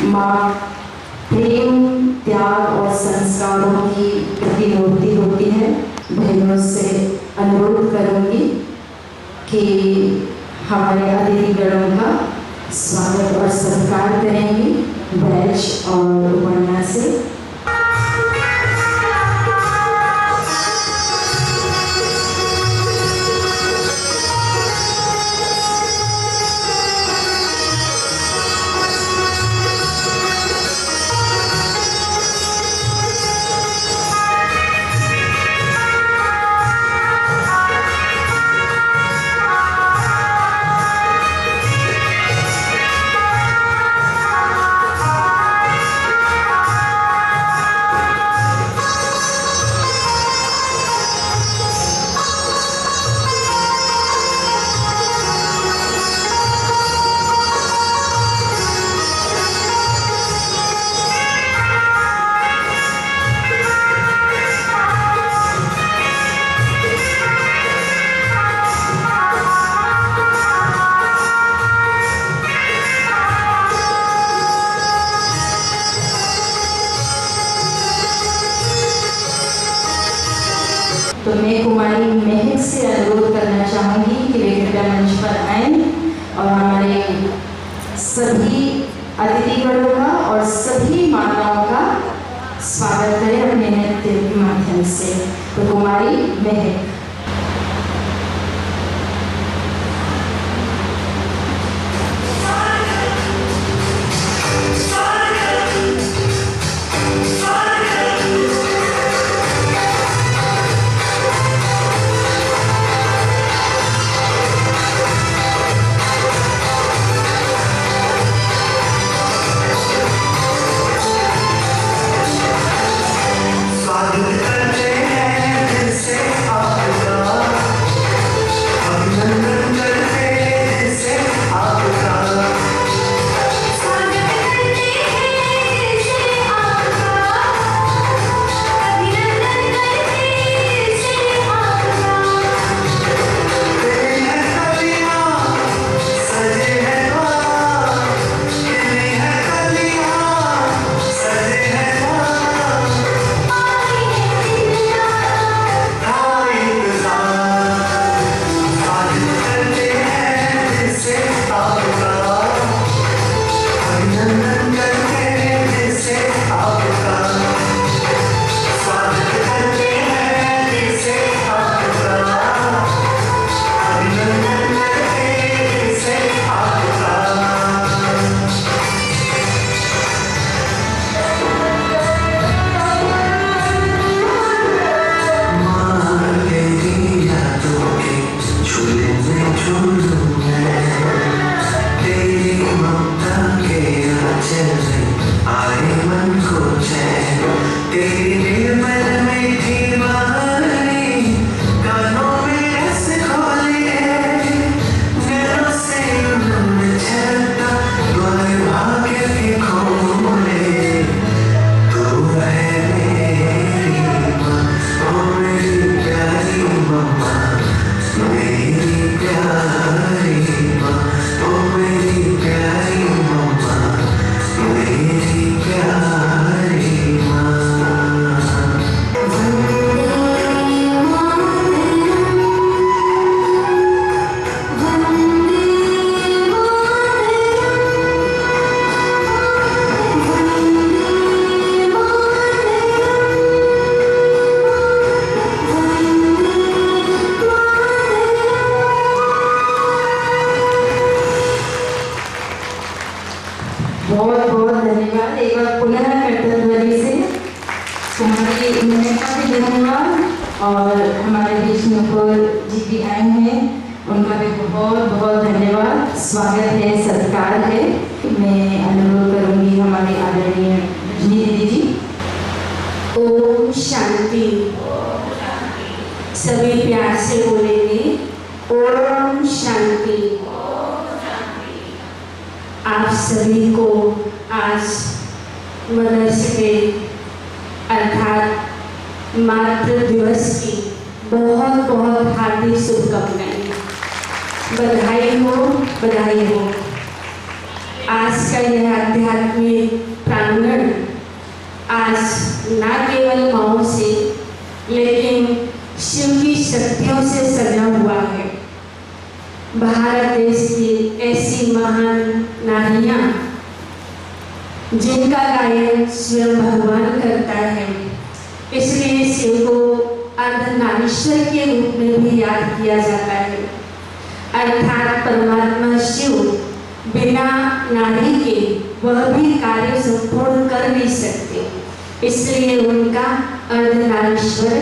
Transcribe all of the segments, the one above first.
माँ प्रेम, त्याग और संस्कारों की प्रतिमूर्ति होती है। बहनों से अनुरोध करूंगी कि हमारे अतिथिगणों का स्वागत और सत्कार करेंगी बैच और वर्णा से। तो मैं कुमारी महक से अनुरोध करना चाहूँगी कि वे कृपया मंच पर आएं और हमारे सभी अतिथिगणों का और सभी माताओं का स्वागत करें अपने नृत्य के माध्यम से। तो कुमारी महक। बहुत बहुत धन्यवाद। एक बार पुनः कर्तव्य से तुम्हारी महक का भी धन्यवाद और हमारे बीच नुपुर जी भी आए हैं, उनका भी बहुत बहुत धन्यवाद। स्वागत है, सत्कार है। मैं अनुरोध करूंगी हमारी आदरणीय रजनी दीदी जी। ओम शांति। सभी प्यार से बोलेंगे ओम शांति। आप सभी को आज मदर्स डे अर्थात मातृ दिवस की बहुत बहुत हार्दिक शुभकामनाएं। बधाई हो, बधाई हो। आज का यह आध्यात्मिक प्रांगण आज न केवल माओ से लेकिन शिव की शक्तियों से सजा हुआ है। भारत देश की ऐसी महान नारियां जिनका गायन स्वयं भगवान करता है, इसलिए शिव को अर्धनारीश्वर के रूप में भी याद किया जाता है। अर्थात परमात्मा शिव बिना नारी के वह भी कार्य संपूर्ण कर नहीं सकते, इसलिए उनका अर्धनारीश्वर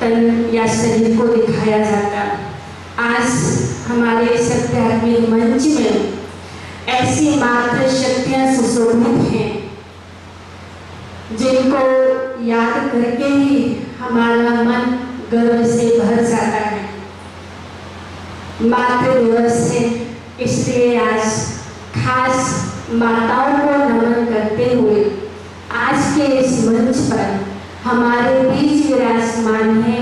तन या शरीर को दिखाया जाता। आज हमारे इस आध्यात्मिक मंच में ऐसी मात्र शक्तियां सुशोभित हैं जिनको याद करके ही हमारा मन गर्व से भर जाता है। मातृ दिवस है, इसलिए आज खास माताओं को नमन करते हुए आज के इस मंच पर हमारे बीच विराजमान है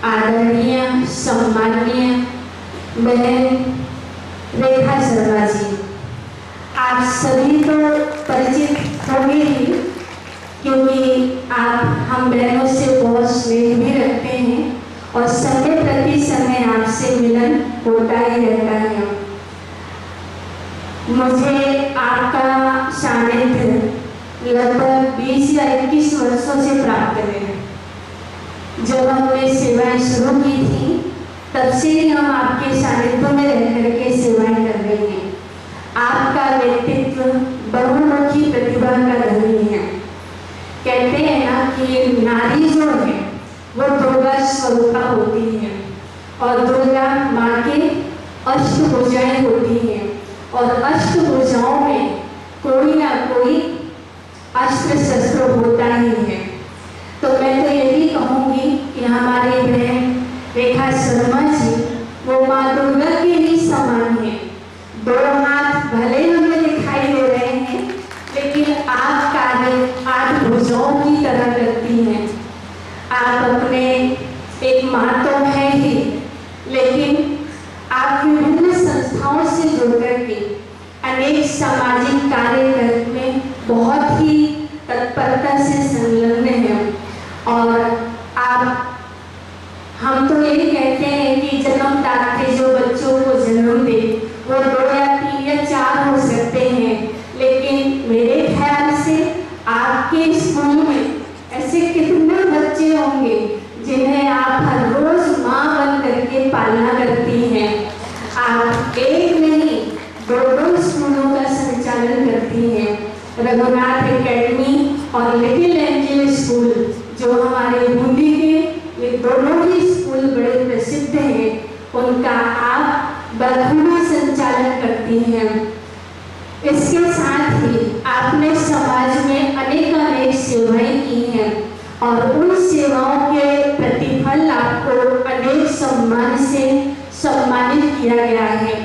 आदरणीय सम्माननीय बहन रेखा शर्मा जी। आप सभी तो परिचित होंगे ही, क्योंकि आप हम बहनों से बहुत स्नेह भी रखते हैं और समय प्रति समय आपसे मिलन होता ही रहता है। मुझे आपका सानिध्य लगभग 20 या 21 वर्षों से प्राप्त है। जब हमने सेवाएं शुरू की थी तब से ही हम आपके सानिध्य में रह करके सेवाएं कर रहे हैं। आपका व्यक्तित्व बहुमुखी प्रतिभा का धनी है। कहते हैं ना कि नारी जो है वो दुर्गा स्वरूपा होती है और दुर्गा माँ के अष्टभुजाएं होती हैं और अष्टभुजाओं में कोई ना कोई अस्त्र शस्त्र होता ही है। तो मैं तो यही कहूँगी कि हमारी बहन रेखा शर्मा जी वो माँ दुर्गा के ही समान है। दो हाथ भले हमें दिखाई दे रहे हैं, लेकिन आप कार्य 8 भुजाओं की तरह करती हैं। आप अपने एक माँ तो है ही, लेकिन आप विभिन्न संस्थाओं से जुड़कर के अनेक सामाजिक कार्य में बहुत ही तत्परता से संलग्न हैं। और आप हम तो यही कहते हैं कि जन्मदाते जो बच्चों को जन्म दे वो 2 या 3 या 4 हो सकते हैं, लेकिन मेरे ख्याल से आपके स्कूल में ऐसे कितने बच्चे होंगे जिन्हें आप हर रोज माँ बन करके पालना करती हैं। आप एक नहीं 2 स्कूलों का संचालन करती हैं। रघुनाथ एकेडमी और लिटिल एंजल स्कूल जो हमारे बूंदी के, ये दोनों ही स्कूल बड़े प्रसिद्ध हैं, उनका आप बखूबी संचालन करती हैं। इसके साथ ही आपने समाज में अनेक सेवाएं की हैं और उन सेवाओं के प्रतिफल आपको अनेक सम्मान से सम्मानित किया गया है।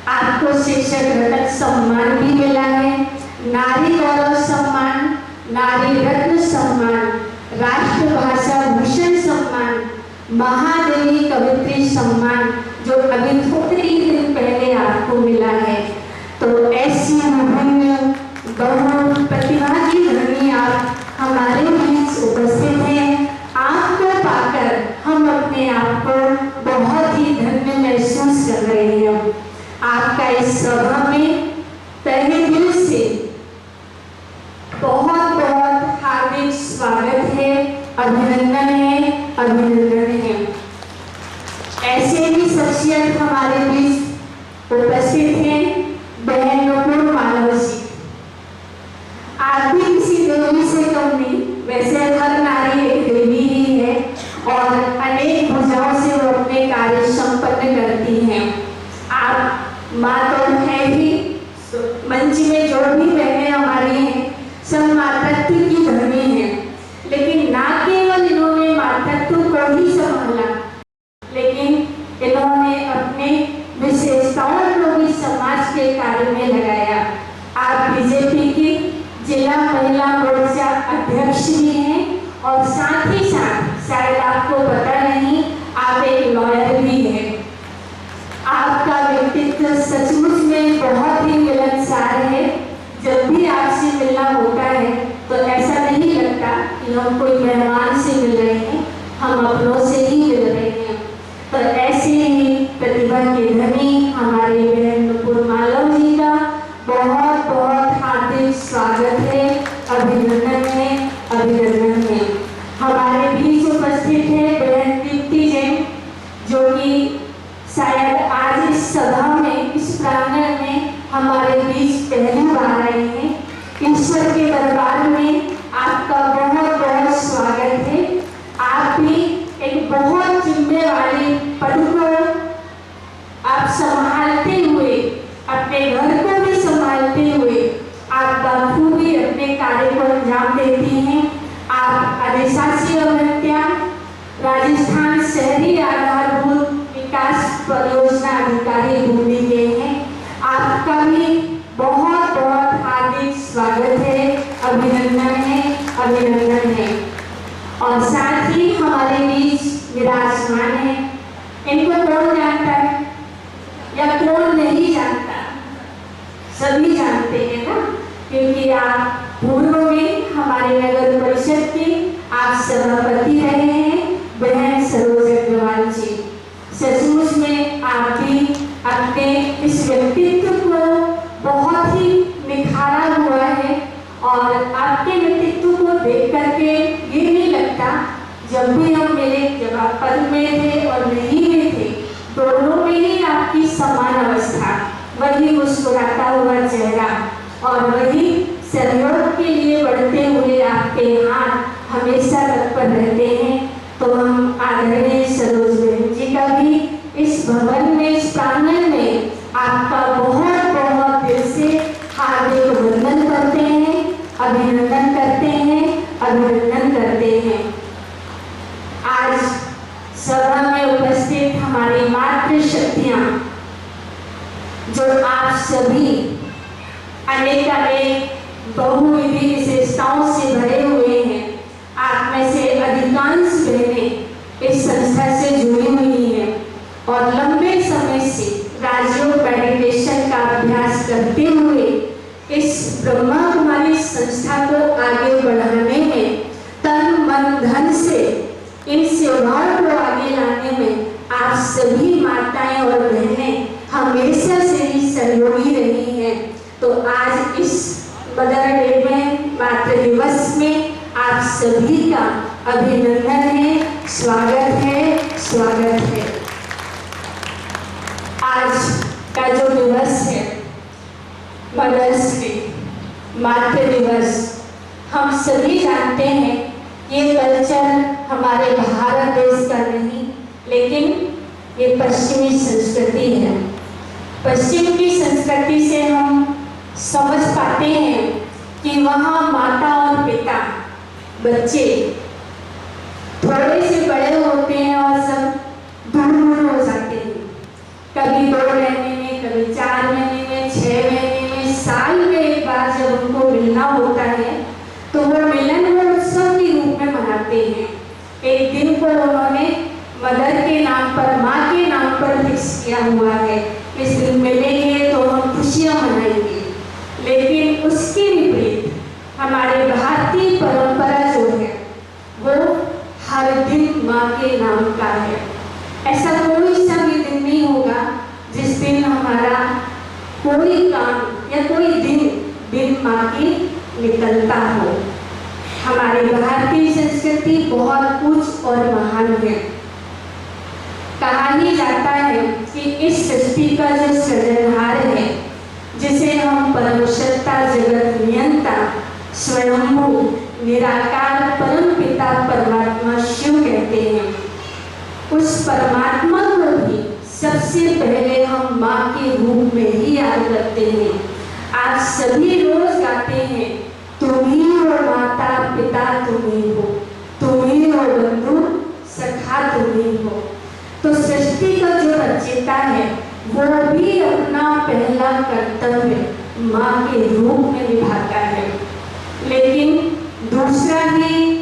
आपको शिक्षक रत्न सम्मान भी मिला है, नारी गौरव सम्मान, नारी रत्न सम्मान, राष्ट्रभाषा भूषण सम्मान, महादेवी कवित्री सम्मान जो अभी थोड़े ही दिन पहले आपको मिला है। तो ऐसी विभिन्न बहु प्रतिभा की धनी आप हमारे बीच उपस्थित हैं। आपको पाकर हम अपने आप को बहुत ही धन्य महसूस कर रहे हैं। आपका इस सभा में तहे दिल से बहुत बहुत हार्दिक स्वागत है, अभिनंदन है, अभिनंदन है। ऐसे ही शख्सियत हमारे बीच उपस्थित हैं बहन नुपुर मालव जी। आप भी किसी देवी से कम नहीं, वैसे हर नारी एक देवी ही है और अनेक भुजाओं से वो अपने कार्य संपन्न करती हैं। आप माँ तो है ही, मंच में जो भी बहनें हमारी हैं सब मातृत्व की धर्मी हैं, लेकिन ना केवल इन्होंने मातृत्व को ही संभाला, लेकिन इन्होंने अपने विशेषताओं को भी समाज के कार्य में लगाया। आप बीजेपी की जिला महिला मोर्चा अध्यक्ष भी हैं और साथ ही साथ शायद आपको पता नहीं आप एक लॉयर भी हैं। आपका व्यक्तित्व सचमुच में बहुत ही मिलनसार कि हम कोई मेहमान से मिल रहे हैं, हम अपनों से ही मिल रहे हैं। तो ऐसे ही प्रतिभा के धनी हमारे बहन नुपुर मालव जी का बहुत बहुत हार्दिक स्वागत है, अभिनंदन है, अभिनंदन है। हमारे बीच उपस्थित है बहन दीप्ति जैन, जो कि शायद आज इस सभा में, इस प्रांगण में हमारे बीच पहली बार आई हैं। ईश्वर के दरबार में आपका बहुत बहुत स्वागत है। आप भी एक बहुत जिम्मेवारी पद को आप संभालते हुए, अपने घर को भी संभालते हुए आप बखूबी अपने कार्य को अंजाम देती हैं। आप अधिशासी अभियंता, राजस्थान शहरी आधारभूत विकास परियोजना अधिकारी बूंदी के हैं। आपका भी बहुत बहुत हार्दिक स्वागत है, अभिनंदन है, अभिनंदन है। और साथ ही हमारे बीच विराजमान है, इनको कौन जानता है या कौन नहीं जानता? सभी जानते हैं ना, क्योंकि आप पूर्व में हमारे नगर परिषद के आप सभापति रहे हैं, बहन सरोज अग्रवाल जी। सचमुच में आप भी अपने इस व्यक्तित्व को बहुत ही निखारा हुआ है और आपके व्यक्तित्व को देख करके ये नहीं लगता, जब भी हम मिले, जब आप पद में थे और नहीं में थे, दोनों में ही आपकी समान अवस्था, वही मुस्कुराता हुआ चेहरा और वही सहयोग के लिए बढ़ते हुए आपके हाथ हमेशा तत्पर रहते हैं। तो हम आदरणीय सरोज बहन जी का भी इस भवन में, इस प्रांगण में आपका बहुत बहुत दिल से हार्दिक वंदन करते हैं, अभिनंदन करते हैं, अभिनंदन करते हैं। आज सभा में उपस्थित हमारी मातृशक्तियां, जो आप सभी अनेक बहुविधि विशेषताओं से भरे हुए हैं, आप में से अधिकांश बहनें इस संस्था से जुड़ी हुई हैं और लंबे समय से राजयोग मेडिटेशन का अभ्यास करते हुए इस ब्रह्मा कुमारी संस्था को आगे बढ़ाने में, तन मन धन से इन सेवाओं को आगे लाने में आप सभी माताएं और बहनें हमेशा से ही सहयोगी रही हैं। तो आज इस मदर डे में, मातृ दिवस में आप सभी का अभिनंदन है, स्वागत है, स्वागत है। आज का जो दिवस है, मदर्स डे, मातृ दिवस, हम सभी जानते हैं ये कल्चर हमारे भारत देश का नहीं, लेकिन ये पश्चिमी संस्कृति है। पश्चिम की संस्कृति से हम समझ पाते हैं कि वहाँ माता और पिता, बच्चे थोड़े से बड़े होते हैं और सब दूर हो जाते हैं। कभी 2 महीने में, कभी 4 महीने में, 6 महीने में, साल में एक बार जब उनको मिलना होता है तो वो मिलन वो उत्सव के रूप में मनाते हैं। एक दिन को उन्होंने मदर के नाम पर, माँ के नाम पर फिक्स किया हुआ है, इस दिन मिलेंगे तो हम खुशियाँ मनाएंगे। लेकिन उसके विपरीत हमारे भारतीय परंपरा जो है वो हर दिन माँ के नाम का है। ऐसा कोई सा भी दिन नहीं होगा जिस दिन हमारा कोई काम या कोई दिन माँ की निकलता हो। हमारी भारतीय संस्कृति बहुत उच्च और महान है। कहा ही जाता है कि इस सृष्टि का जो सृजनहार है, जिसे हम परमसत्ता, जगत नियंता, स्वयंभू, निराकार परम पिता परमात्मा शिव कहते हैं, उस परमात्मा को भी सबसे पहले हम माँ के रूप में ही याद करते हैं। आप सभी रोज गाते हैं, तुम ही हो माता पिता, तुम ही हो, तुम ही हो बंधु सखा, तुम ही हो। तो सृष्टि का जो रचयिता है वो भी अपना पहला कर्तव्य माँ के रूप में निभाता है। लेकिन दूसरा ही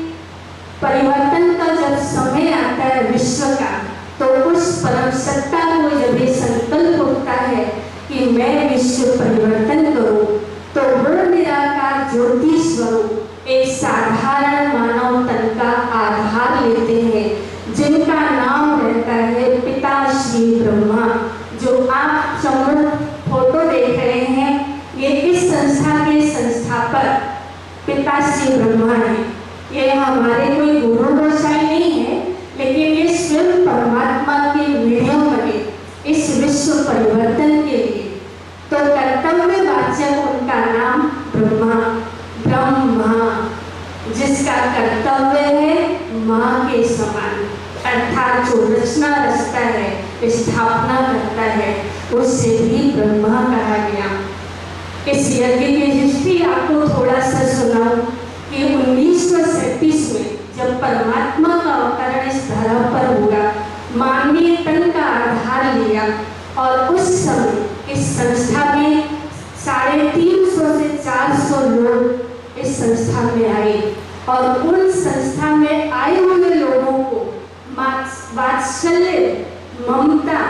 परिवर्तन का जब समय आता है विश्व का, तो उस परम सत्ता को जब ये संकल्प होता है कि मैं विश्व परिवर्तन करूं, तो वो निराकार ज्योति स्वरूप एक साधारण मानव संस्था के संस्थापक पिताश्री ब्रह्मा हैं। ये हमारे कोई गुरु गोसाई नहीं है, लेकिन ये स्वयं परमात्मा के मीडियम बने इस विश्व परिवर्तन के लिए। तो कर्तव्य वाचक उनका नाम ब्रह्मा, जिसका कर्तव्य है माँ के समान, अर्थात जो रचना रचता है, स्थापना करता है, उससे भी ब्रह्मा कहा गया। इस यज्ञ की हिस्ट्री आपको थोड़ा सा सुनाऊं कि 1937 में जब परमात्मा का अवतरण इस धरा पर हुआ, मानवीय तन का आधार लिया और उस समय इस संस्था में 350 से 400 लोग इस संस्था में आए और उन संस्था में आए हुए लोगों को वात्सल्य, ममता,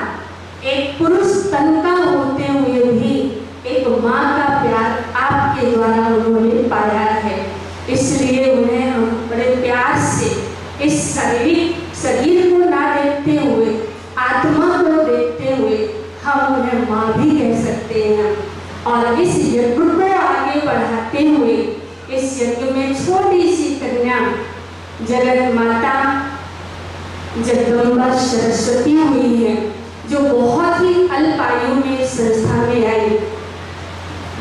एक पुरुष तन का होते हुए भी एक माँ का प्यार आपके द्वारा उन्होंने पाया है। इसलिए उन्हें हम बड़े प्यार से इस शरीर को ना देखते हुए, आत्मा को देखते हुए हम उन्हें माँ भी कह सकते हैं। और इस यज्ञ को आगे बढ़ाते हुए इस यज्ञ में छोटी सी कन्या जगत माता जगदम्बा सरस्वती हुई है, जो बहुत ही अल्प आयु में संस्था में आई।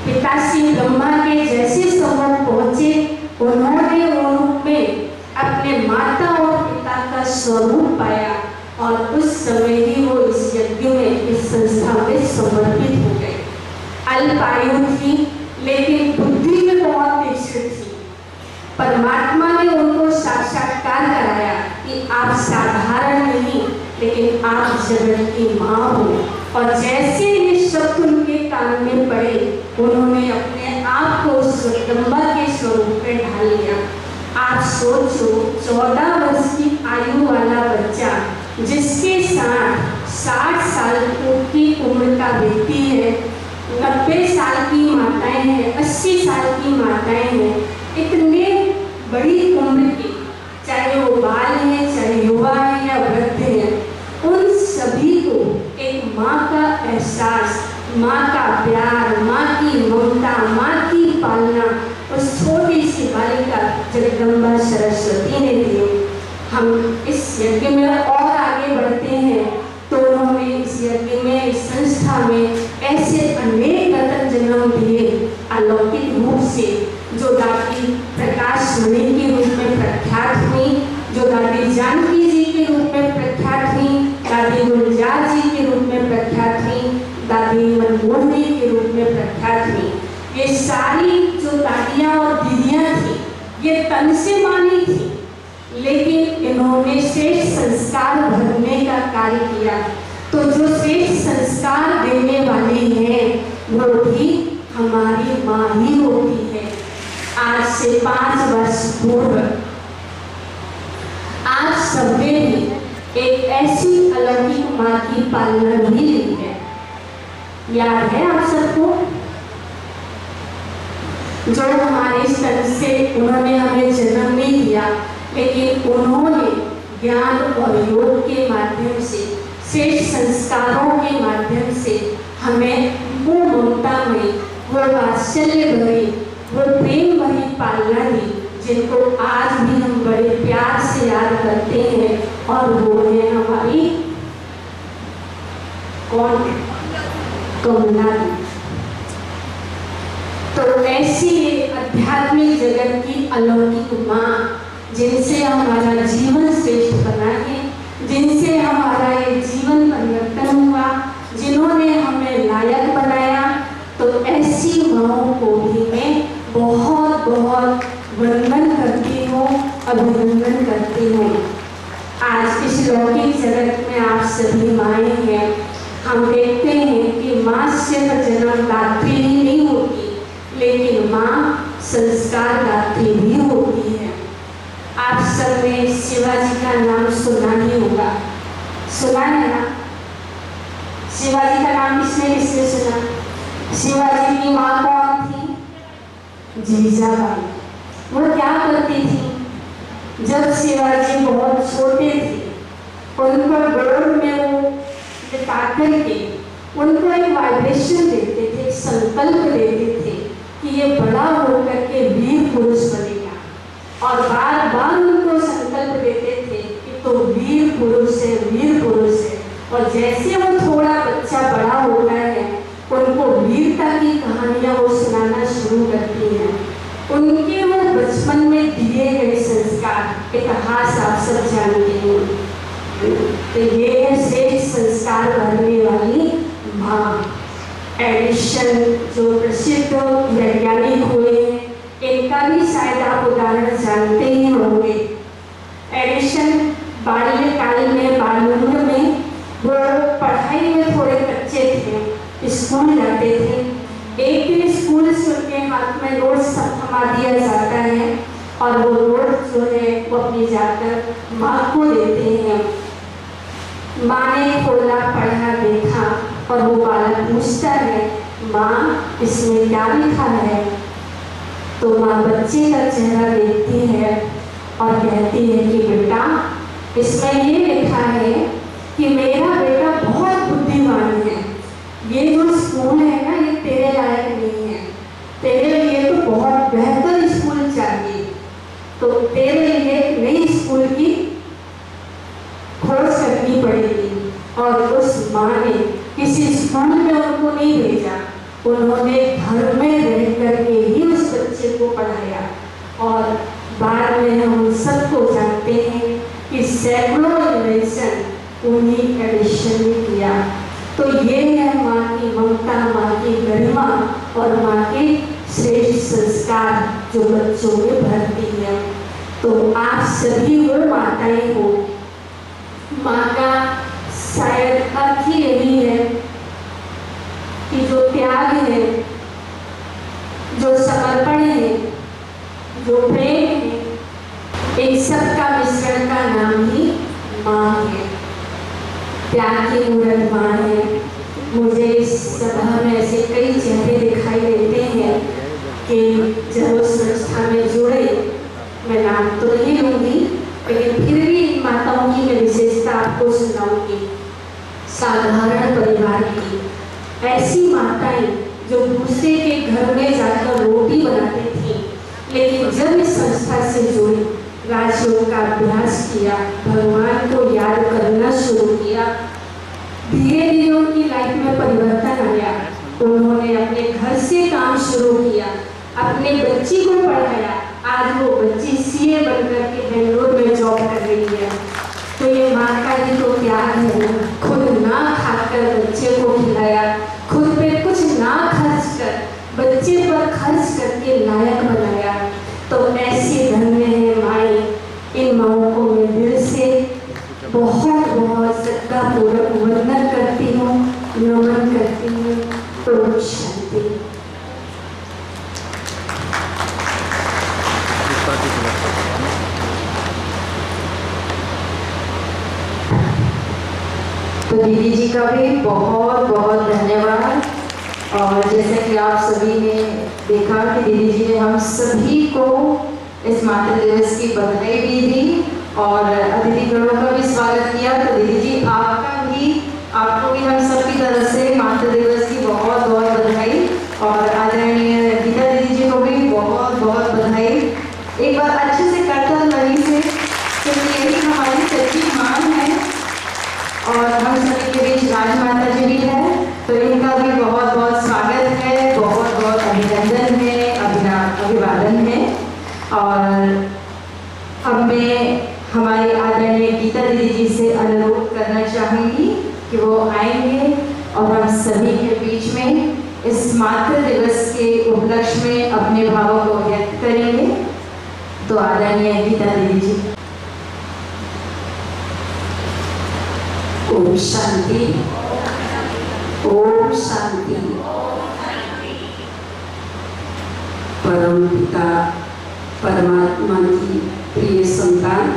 पिताश्री ब्रह्मा के जैसे समय पहुंचे, उन्होंने रूप में अपने माता और पिता का स्वरूप पाया और उस समय ही वो इस यज्ञ में, इस संस्था में समर्पित हो गए। अल्प आयु थी, लेकिन बुद्धि में बहुत तीक्ष्ण थी। परमात्मा ने उनको साक्षात्कार कराया कि आप साधारण नहीं, लेकिन आप जगत की माँ हो। और जैसे ये शब्द उनके कान में पड़े, उन्होंने अपने आप को उस जगदम्बा के स्वरूप में ढाल लिया। आप सोचो, 14 वर्ष की आयु वाला बच्चा जिसके साथ 60 साल की उम्र का व्यक्ति है, 90 साल की माताएं हैं, 80 साल की माताएं हैं, इतने बड़ी उम्र की, चाहे वो बाल हैं, चाहे युवा हैं या वृद्ध हैं, उन सभी को एक माँ का एहसास, माँ का प्यार, माँ की ममता, माँ की पालना उस छोटी सी बालिका जगदम्बा सरस्वती ने दी। हम इस यज्ञ में और आगे बढ़ते हैं तो उन्होंने इस यज्ञ में, इस संस्था में ऐसे अनेक रत्न जन्म दिए अलौकिक रूप से, जो दादी प्रकाश मणि के रूप में प्रख्यात हुई, जो दादी जानकी जी के रूप में प्रख्यात हुई, दादी गुलजार जी के रूप में प्रख्यात हुई, दादी मनमोहनी के रूप में प्रख्यात हुई। ये सारी जो दादियाँ और दीदियाँ थी, ये तन से मानी थी, लेकिन इन्होंने श्रेष्ठ संस्कार भरने का कार्य किया। तो जो श्रेष्ठ संस्कार देने वाली है, वो भी हमारी माँ ही होती है। आज से 5 वर्ष पूर्व आज सबने भी एक ऐसी अलौकिक माँ की पालना भी ली है। याद है आप सबको, जो हमारे स्तन से उन्होंने हमें जन्म नहीं दिया, लेकिन उन्होंने ज्ञान और योग के माध्यम से, श्रेष्ठ संस्कारों के माध्यम से हमें वो ममता में, वो वात्सल्य भरी, वो प्रेम भरी पालना दी, जिनको आज भी हम बड़े प्यार से याद करते हैं। और वो है हमारी कौन? कमला दी। तो ऐसी आध्यात्मिक जगत की अलौकिक माँ, जिनसे हमारा जीवन श्रेष्ठ बना है, जिनसे हमारा ये जीवन परिवर्तन हुआ, जिन्होंने हमें लायक बनाया, तो ऐसी माँओं को भी मैं बहुत बहुत वंदन करती हूँ, अभिनंदन करती हूँ। आज इस लौकिक जगत में आप सभी माएँ हैं। हम देखते हैं कि माँ सिर्फ जन्मदात्री ही नहीं होती, लेकिन माँ संस्कार दात्री भी होती है। आप सब ने शिवाजी का नाम सुना ही होगा, सुना है ना? शिवाजी का नाम किसने सुना? शिवाजी की माँ कौन थी? जीजाबाई। वो क्या करती थी? जब शिवाजी बहुत छोटे थे, उनको गोद में वो लिटा करके उनको एक वाइब्रेशन देते थे, संकल्प देते थे, कि ये बड़ा होकर के वीर पुरुष बनेगा, और बार बार उनको संकल्प देते थे कि तो वीर पुरुष है, वीर पुरुष है। और जैसे वो थोड़ा बच्चा बड़ा होता है, उनको वीरता की कहानियां वो सुनाना शुरू करती हैं। उनके वो बचपन में दिए गए संस्कार, इतिहास आप सब जानते हैं, तो ये है श्रेष्ठ संस्कार भरने वाली माँ। एडिशन जो प्रसिद्ध वैज्ञानिक हुए हैं, इनका भी शायद आप उदाहरण जानते ही होंगे। एडिशन बाल्यकाल में, बाल्यकाल में वो पढ़ाई में थोड़े कच्चे थे, स्कूल जाते थे। एक दिन स्कूल से उनके हाथ में नोट्स थमा दिया जाता है, और वो नोट्स जो है वो अपनी जाकर माँ को देते हैं। माँ ने खोला, पढ़ा, देखा, और वो बालक पूछता है, माँ इसमें क्या लिखा है? तो माँ बच्चे का चेहरा देखती है और कहती है कि बेटा, इसमें ये लिखा है कि मेरा बेटा बहुत बुद्धिमान है, ये जो स्कूल है ना, ये तेरे लायक नहीं है, तेरे लिए तो बहुत बेहतर स्कूल चाहिए, तो तेरे लिए नई स्कूल की खोज करनी पड़ेगी। और उस माँ ने किसी स्कूल में उनको नहीं भेजा, उन्होंने घर में रह करके ही उस बच्चे को पढ़ाया। और बाद में हम सबको जानते हैं कि सैकड़ों इन्वेंशन उन्हीं एडिशन ने किया। तो ये है माँ की ममता, माँ की गरिमा और माँ के श्रेष्ठ संस्कार जो बच्चों में भरती है। तो आप सभी वो माताएं हो। माँ का शायद अर्थ ही यही है कि जो त्याग है, जो समर्पण है, जो प्रेम है, इन सब का मिश्रण का नाम ही माँ है। प्यार की मूर्त माँ है। मुझे इस सभा में ऐसे कई चेहरे दिखाई देते हैं कि जब उस संस्था में जुड़े, मैं नाम तो नहीं लूँगी, लेकिन फिर भी इन माताओं की मैं विशेषता आपको सुनाऊंगी। साधारण परिवार की ऐसी माताएं जो दूसरे के घर में जाकर रोटी बनाती थी, लेकिन जब इस संस्था से जुड़ी, राजयोग का अभ्यास किया, भगवान को याद करना शुरू किया, धीरे धीरे उनकी लाइफ में परिवर्तन आया। उन्होंने अपने घर से काम शुरू किया, अपने बच्ची को पढ़ाया। आज वो बच्ची सीए बनकर के बेंगलोर में जॉब कर रही है। तो ये माँ का ही तो त्याग है ना, खुद ना खाकर बच्चे को खिलाया, खुद पे कुछ ना खर्च कर बच्चे पर खर्च करके लायक बनाया। तो ऐसी धन्य है माई। इन माओं को मैं दिल से बहुत बहुत श्रद्धापूर्वक वंदन करती हूँ, नमन करती हूँ। तो शांति। तो दीदी जी का भी बहुत बहुत धन्यवाद। और जैसे कि आप सभी ने देखा कि दीदी जी ने हम सभी को इस मातृ दिवस की बधाई भी दी और अतिथिगणों का भी स्वागत किया। तो दीदी जी आपको भी हम सबकी तरफ से मातृ दिवस की बहुत बहुत बधाई, और आदरणीय गीता दीदी जी को भी बहुत बहुत बधाई। एक बार अच्छे से करतल ध्वनि से, क्योंकि यही हमारी सच्ची माँ है और हम सभी के बीच राजमाता जी भी है। तो इनका भी बहुत बहुत स्वागत है, बहुत बहुत अभिनंदन है, अभिवादन है। और अब मैं हमारी आदरणीय गीता दीदी जी से अनुरोध करना चाहूँगी कि वो आएंगे और हम सभी के बीच में इस मातृ दिवस के उपलक्ष्य में अपने भावों को व्यक्त करेंगे। तो आदरणीय गीता दीदी जी। ओम शांति, ओम शांति। परम पिता परमात्मा की प्रिय संतान,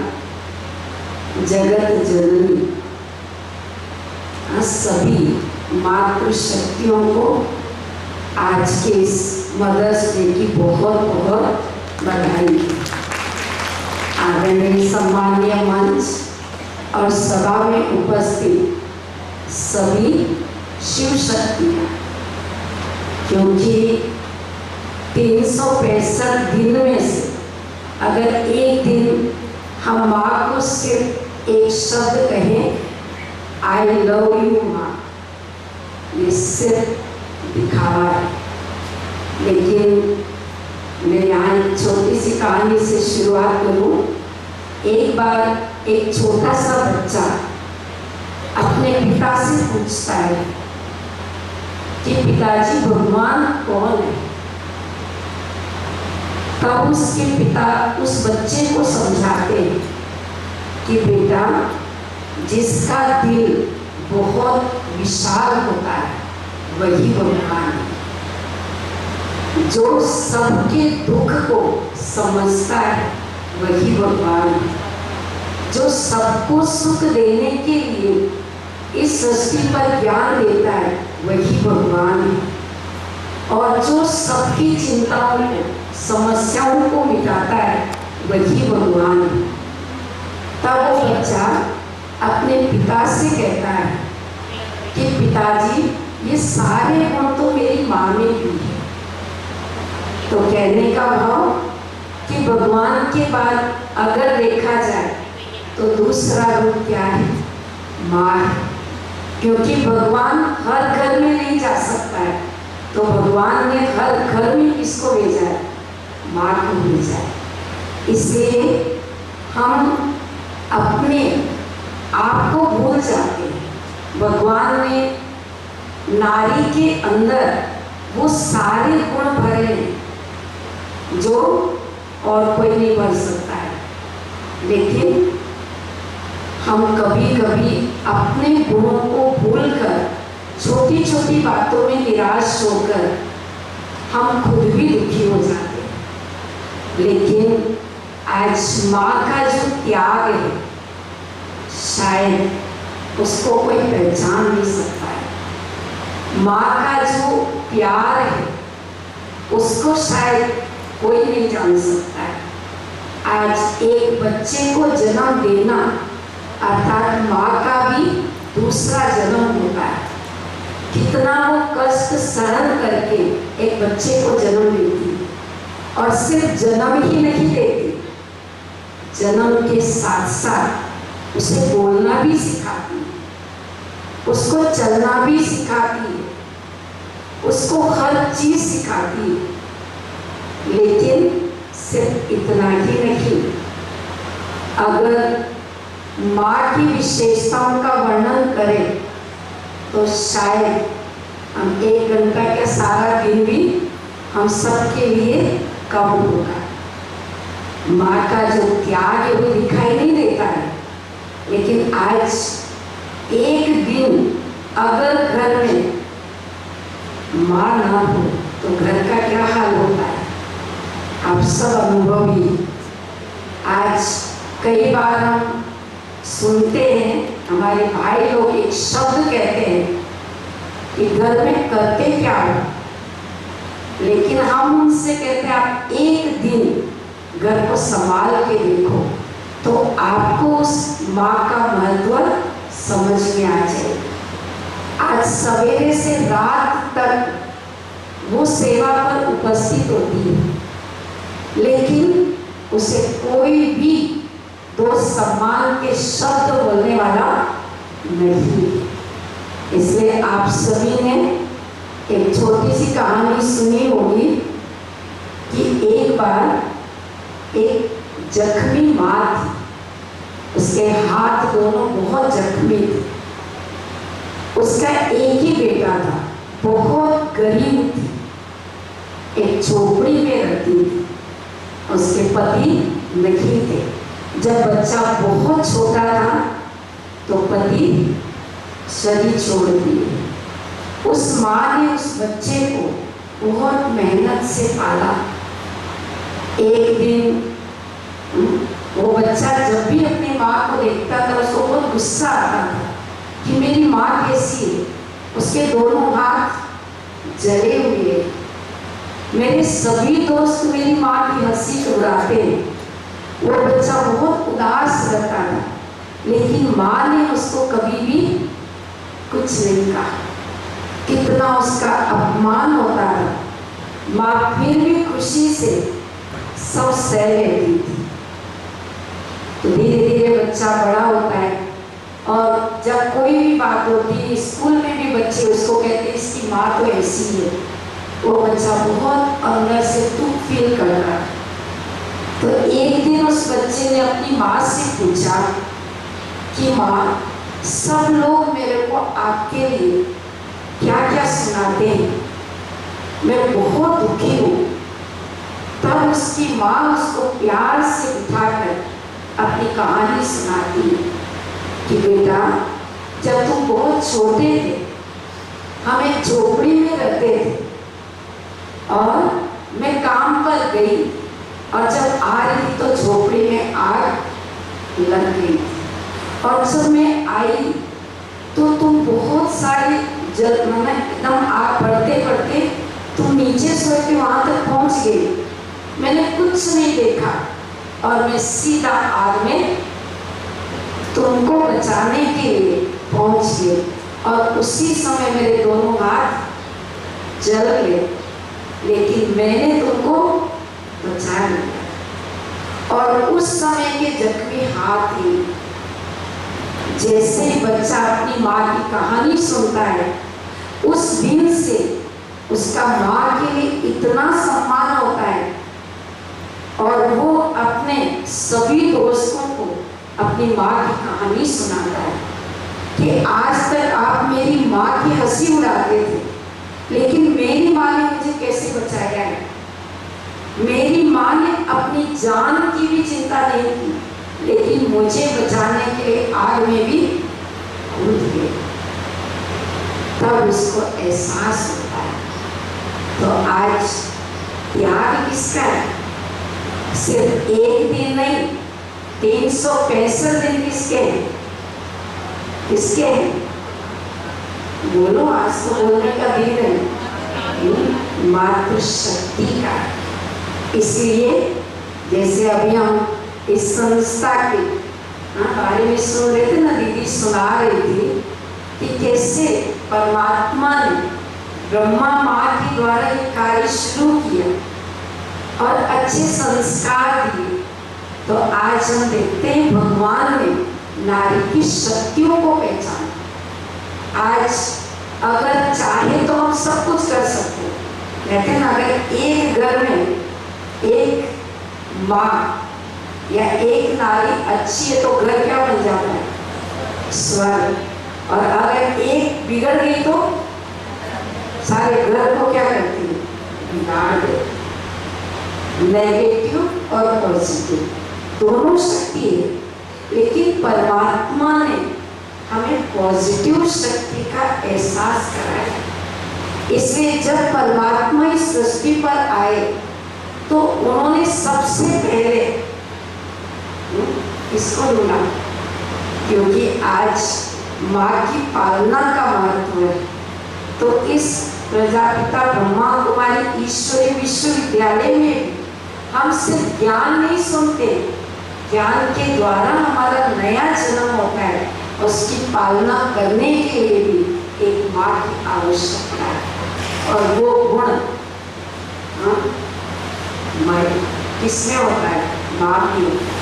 जगत जननी, सभी मातृशक्तियों को आज के इस मदर्स डे की बहुत बहुत बधाई। आदरणीय सम्मानीय मंच और सभा में उपस्थित सभी शिव शक्तियाँ, क्योंकि 365 दिन में से अगर एक दिन हम माँ को सिर्फ एक शब्द कहें, आई लव यू माँ, ये सिर्फ दिखावा है। लेकिन मैं यहाँ एक छोटी सी कहानी से शुरुआत करूँ। एक बार एक छोटा सा बच्चा अपने पिता से पूछता है कि पिताजी भगवान कौन है। तब उसके पिता उस बच्चे को समझाते हैं कि बेटा, जिसका दिल बहुत विशाल होता है वही भगवान है। जो सबके दुख को समझता है वही भगवान है। जो सबको सुख देने के लिए इस सृष्टि पर ज्ञान देता है वही भगवान है। और जो सबकी चिंताओं को, समस्याओं को मिटाता है वही भगवान है। तब वो बच्चा अपने पिता से कहता है कि पिताजी, ये सारे गुण तो मेरी माँ में भी है। तो कहने का भाव कि भगवान के बाद अगर देखा जाए तो दूसरा रूप क्या है? माँ है। क्योंकि भगवान हर घर में नहीं जा सकता है, तो भगवान ने हर घर में किसको भेजा है? माँ को भेजा है। इसलिए हम अपने आप को भूल जाते हैं। भगवान ने नारी के अंदर वो सारे गुण भरे हैं जो और कोई नहीं भर सकता है। लेकिन हम कभी कभी अपने गुणों को भूलकर छोटी छोटी बातों में निराश होकर हम खुद भी दुखी हो जाते हैं। लेकिन आज माँ का जो त्याग है, शायद उसको कोई पहचान नहीं सकता है। माँ का जो प्यार है उसको शायद कोई नहीं जान सकता है। आज एक बच्चे को जन्म देना अर्थात माँ का भी दूसरा जन्म होता है। कितना वो कष्ट सहन करके एक बच्चे को जन्म देती है। और सिर्फ जन्म ही नहीं देती, जन्म के साथ साथ उसे बोलना भी सिखाती है, उसको चलना भी सिखाती है, उसको हर चीज सिखाती है। लेकिन सिर्फ इतना ही नहीं, अगर माँ की विशेषताओं का वर्णन करें तो शायद हम 1 घंटा का सारा दिन भी हम सबके लिए कम होगा। माँ का जो त्याग है वो दिखाई नहीं देता है। लेकिन आज एक दिन अगर घर में माँ ना हो तो घर का क्या हाल होता है आप सब अनुभवी। आज कई बार हम सुनते हैं, हमारे भाई लोग एक शब्द कहते हैं कि घर में करते क्या हो, लेकिन हम उनसे कहते हैं आप एक दिन घर को संभाल के देखो तो आपको उस माँ का महत्व समझ में आ जाए। आज सवेरे से रात तक वो सेवा पर उपस्थित होती है, लेकिन उसे कोई भी दो सम्मान के शब्द बोलने वाला नहीं। इसलिए आप सभी ने एक छोटी सी कहानी सुनी होगी कि एक बार एक जख्मी माँ थी, उसके हाथ दोनों बहुत जख्मी थे। उसका एक ही बेटा था, बहुत गरीब थी, एक झोपड़ी में रहती थी, उसके पति नहीं थे। जब बच्चा बहुत छोटा था तो पति शरीर छोड़ दिए। उस माँ ने उस बच्चे को बहुत मेहनत से पाला। एक दिन वो बच्चा जब भी अपनी माँ को देखता था उसको बहुत गुस्सा आता था कि मेरी माँ कैसी है। उसके दोनों हाथ जले हुए। मेरे सभी दोस्त मेरी माँ की हंसी उड़ाते हैं। वो बच्चा बहुत उदास रहता था, लेकिन माँ ने उसको कभी भी कुछ नहीं कहा। कितना उसका अपमान होता था, माँ फिर भी खुशी से सब सह लेती थी। तो धीरे धीरे बच्चा बड़ा होता है और जब कोई भी बात होती है, स्कूल में भी बच्चे उसको कहते हैं इसकी माँ तो ऐसी है, वो बच्चा बहुत अंदर से दुख फील कर रहा है। तो एक दिन उस बच्चे ने अपनी माँ से पूछा कि माँ, सब लोग मेरे को आपके लिए क्या क्या सुनाते हैं, मैं बहुत दुखी हूँ। तब उसकी माँ उसको प्यार से उठाकर अपनी कहानी सुनाती है कि बेटा, जब तुम बहुत छोटे थे, हम एक झोपड़ी में रहते थे और मैं काम पर गई और जब आ रही थी तो झोपड़ी में आग लग गई थी। और जब मैं आई तो तुम बहुत सारी एकदम आग बढ़ते बढ़ते तुम नीचे सो के वहां तक पहुंच गई। मैंने कुछ नहीं देखा और मैं सीधा आग में तुमको बचाने के लिए पहुंच गई और उसी समय मेरे दोनों हाथ जल गए, लेकिन मैंने तुमको बचा लिया। और उस समय के जख्मी हाथ ही, जैसे ही बच्चा अपनी माँ की कहानी सुनता है, उस दिन से उसका माँ के लिए इतना सम्मान होता है और वो अपने सभी दोस्तों को अपनी माँ की कहानी सुनाता है कि आज तक आप मेरी माँ की हंसी उड़ाते थे, लेकिन मेरी माँ ने मुझे कैसे बचाया है। मेरी माँ ने अपनी जान की भी चिंता नहीं की, लेकिन मुझे बचाने के लिए आग में भी कूद गए। तब उसको एहसास होता है। तो आज त्याग किसका है? सिर्फ एक दिन नहीं, 365 दिन किसके हैं? किसके हैं? बोलो, आज तो बोलने का दिन है, मातृशक्ति का। इसलिए जैसे अभी हम इस संस्था के बारे में सुन रहे थे ना, दीदी सुना रही थी कि कैसे परमात्मा ने ब्रह्मा माँ के द्वारा ये कार्य शुरू किया और अच्छे संस्कार दिए। तो आज हम देखते हैं भगवान ने नारी की शक्तियों को पहचाना। आज अगर चाहे तो हम सब कुछ कर सकते हैं। कहते हैं ना, अगर एक घर में एक माँ या एक नारी अच्छी है तो घर क्या बन जाता है? स्वर्ग। और अगर एक बिगड़ गई तो सारे घर को क्या करती है? बिगाड़ देती। नेगेटिव और पॉजिटिव दोनों शक्ति है, लेकिन परमात्मा ने हमें पॉजिटिव शक्ति का एहसास कराया। इसलिए जब परमात्मा इस सृष्टि पर आए तो उन्होंने सबसे पहले इसको ढूंढा, क्योंकि आज माँ की पालना का महत्व है। तो इस प्रजापिता ब्रह्मा कुमारी ईश्वरी विश्वविद्यालय में हम सिर्फ ज्ञान नहीं सुनते, ज्ञान के द्वारा हमारा नया जन्म होता है। उसकी पालना करने के लिए भी एक माँ की आवश्यकता है। और वो गुण किसमें होता है? माँ में होता है।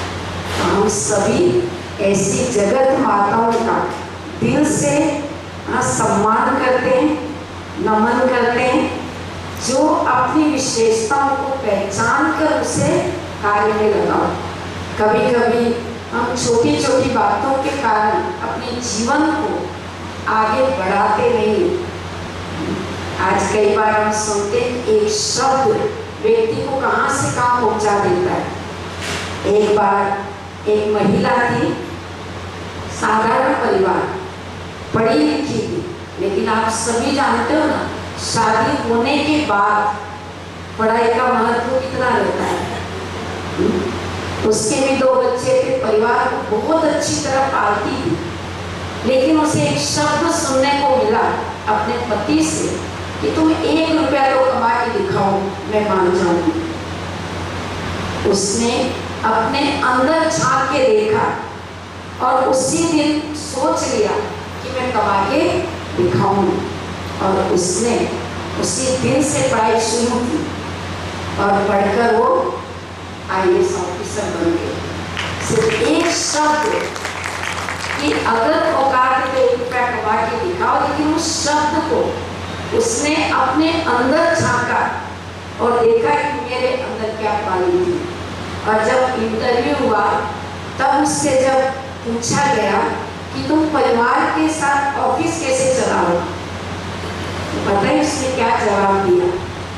तो हम सभी ऐसी जगत माताओं का दिल से सम्मान करते हैं, नमन करते हैं, जो अपनी विशेषताओं को पहचान कर उसे कार्य में लगाओ। कभी कभी हम छोटी छोटी बातों के कारण अपने जीवन को आगे बढ़ाते नहीं। आज कई बार हम सुनते एक शब्द व्यक्ति को कहाँ से कहाँ पहुंचा देता है। एक बार एक महिला थी, साधारण परिवार, पढ़ी लिखी थी, लेकिन आप सभी जानते हो ना, शादी होने के बाद पढ़ाई का महत्व कितना रहता है। उसके भी 2 बच्चे थे, परिवार को बहुत अच्छी तरह पालती थी, लेकिन उसे एक शब्द सुनने को मिला अपने पति से कि तुम 1 रुपया तो कमा के दिखाओ, मैं मान जाऊंगी। उसने अपने अंदर झांक के देखा और उसी दिन सोच लिया कि मैं कमा के दिखाऊंगी। और उसने उसी दिन से पढ़ाई शुरू की और पढ़कर वो IAS ऑफिसर बन गए। सिर्फ एक शब्द कि अगर औकात पे 1 रुपया कमा के दिखाओ, लेकिन उस शब्द को उसने अपने अंदर झांका और देखा कि मेरे अंदर क्या पाली थी। और जब इंटरव्यू हुआ तब उससे जब पूछा गया कि तुम परिवार के साथ ऑफिस कैसे चलाओ, तो पता है उसने क्या जवाब दिया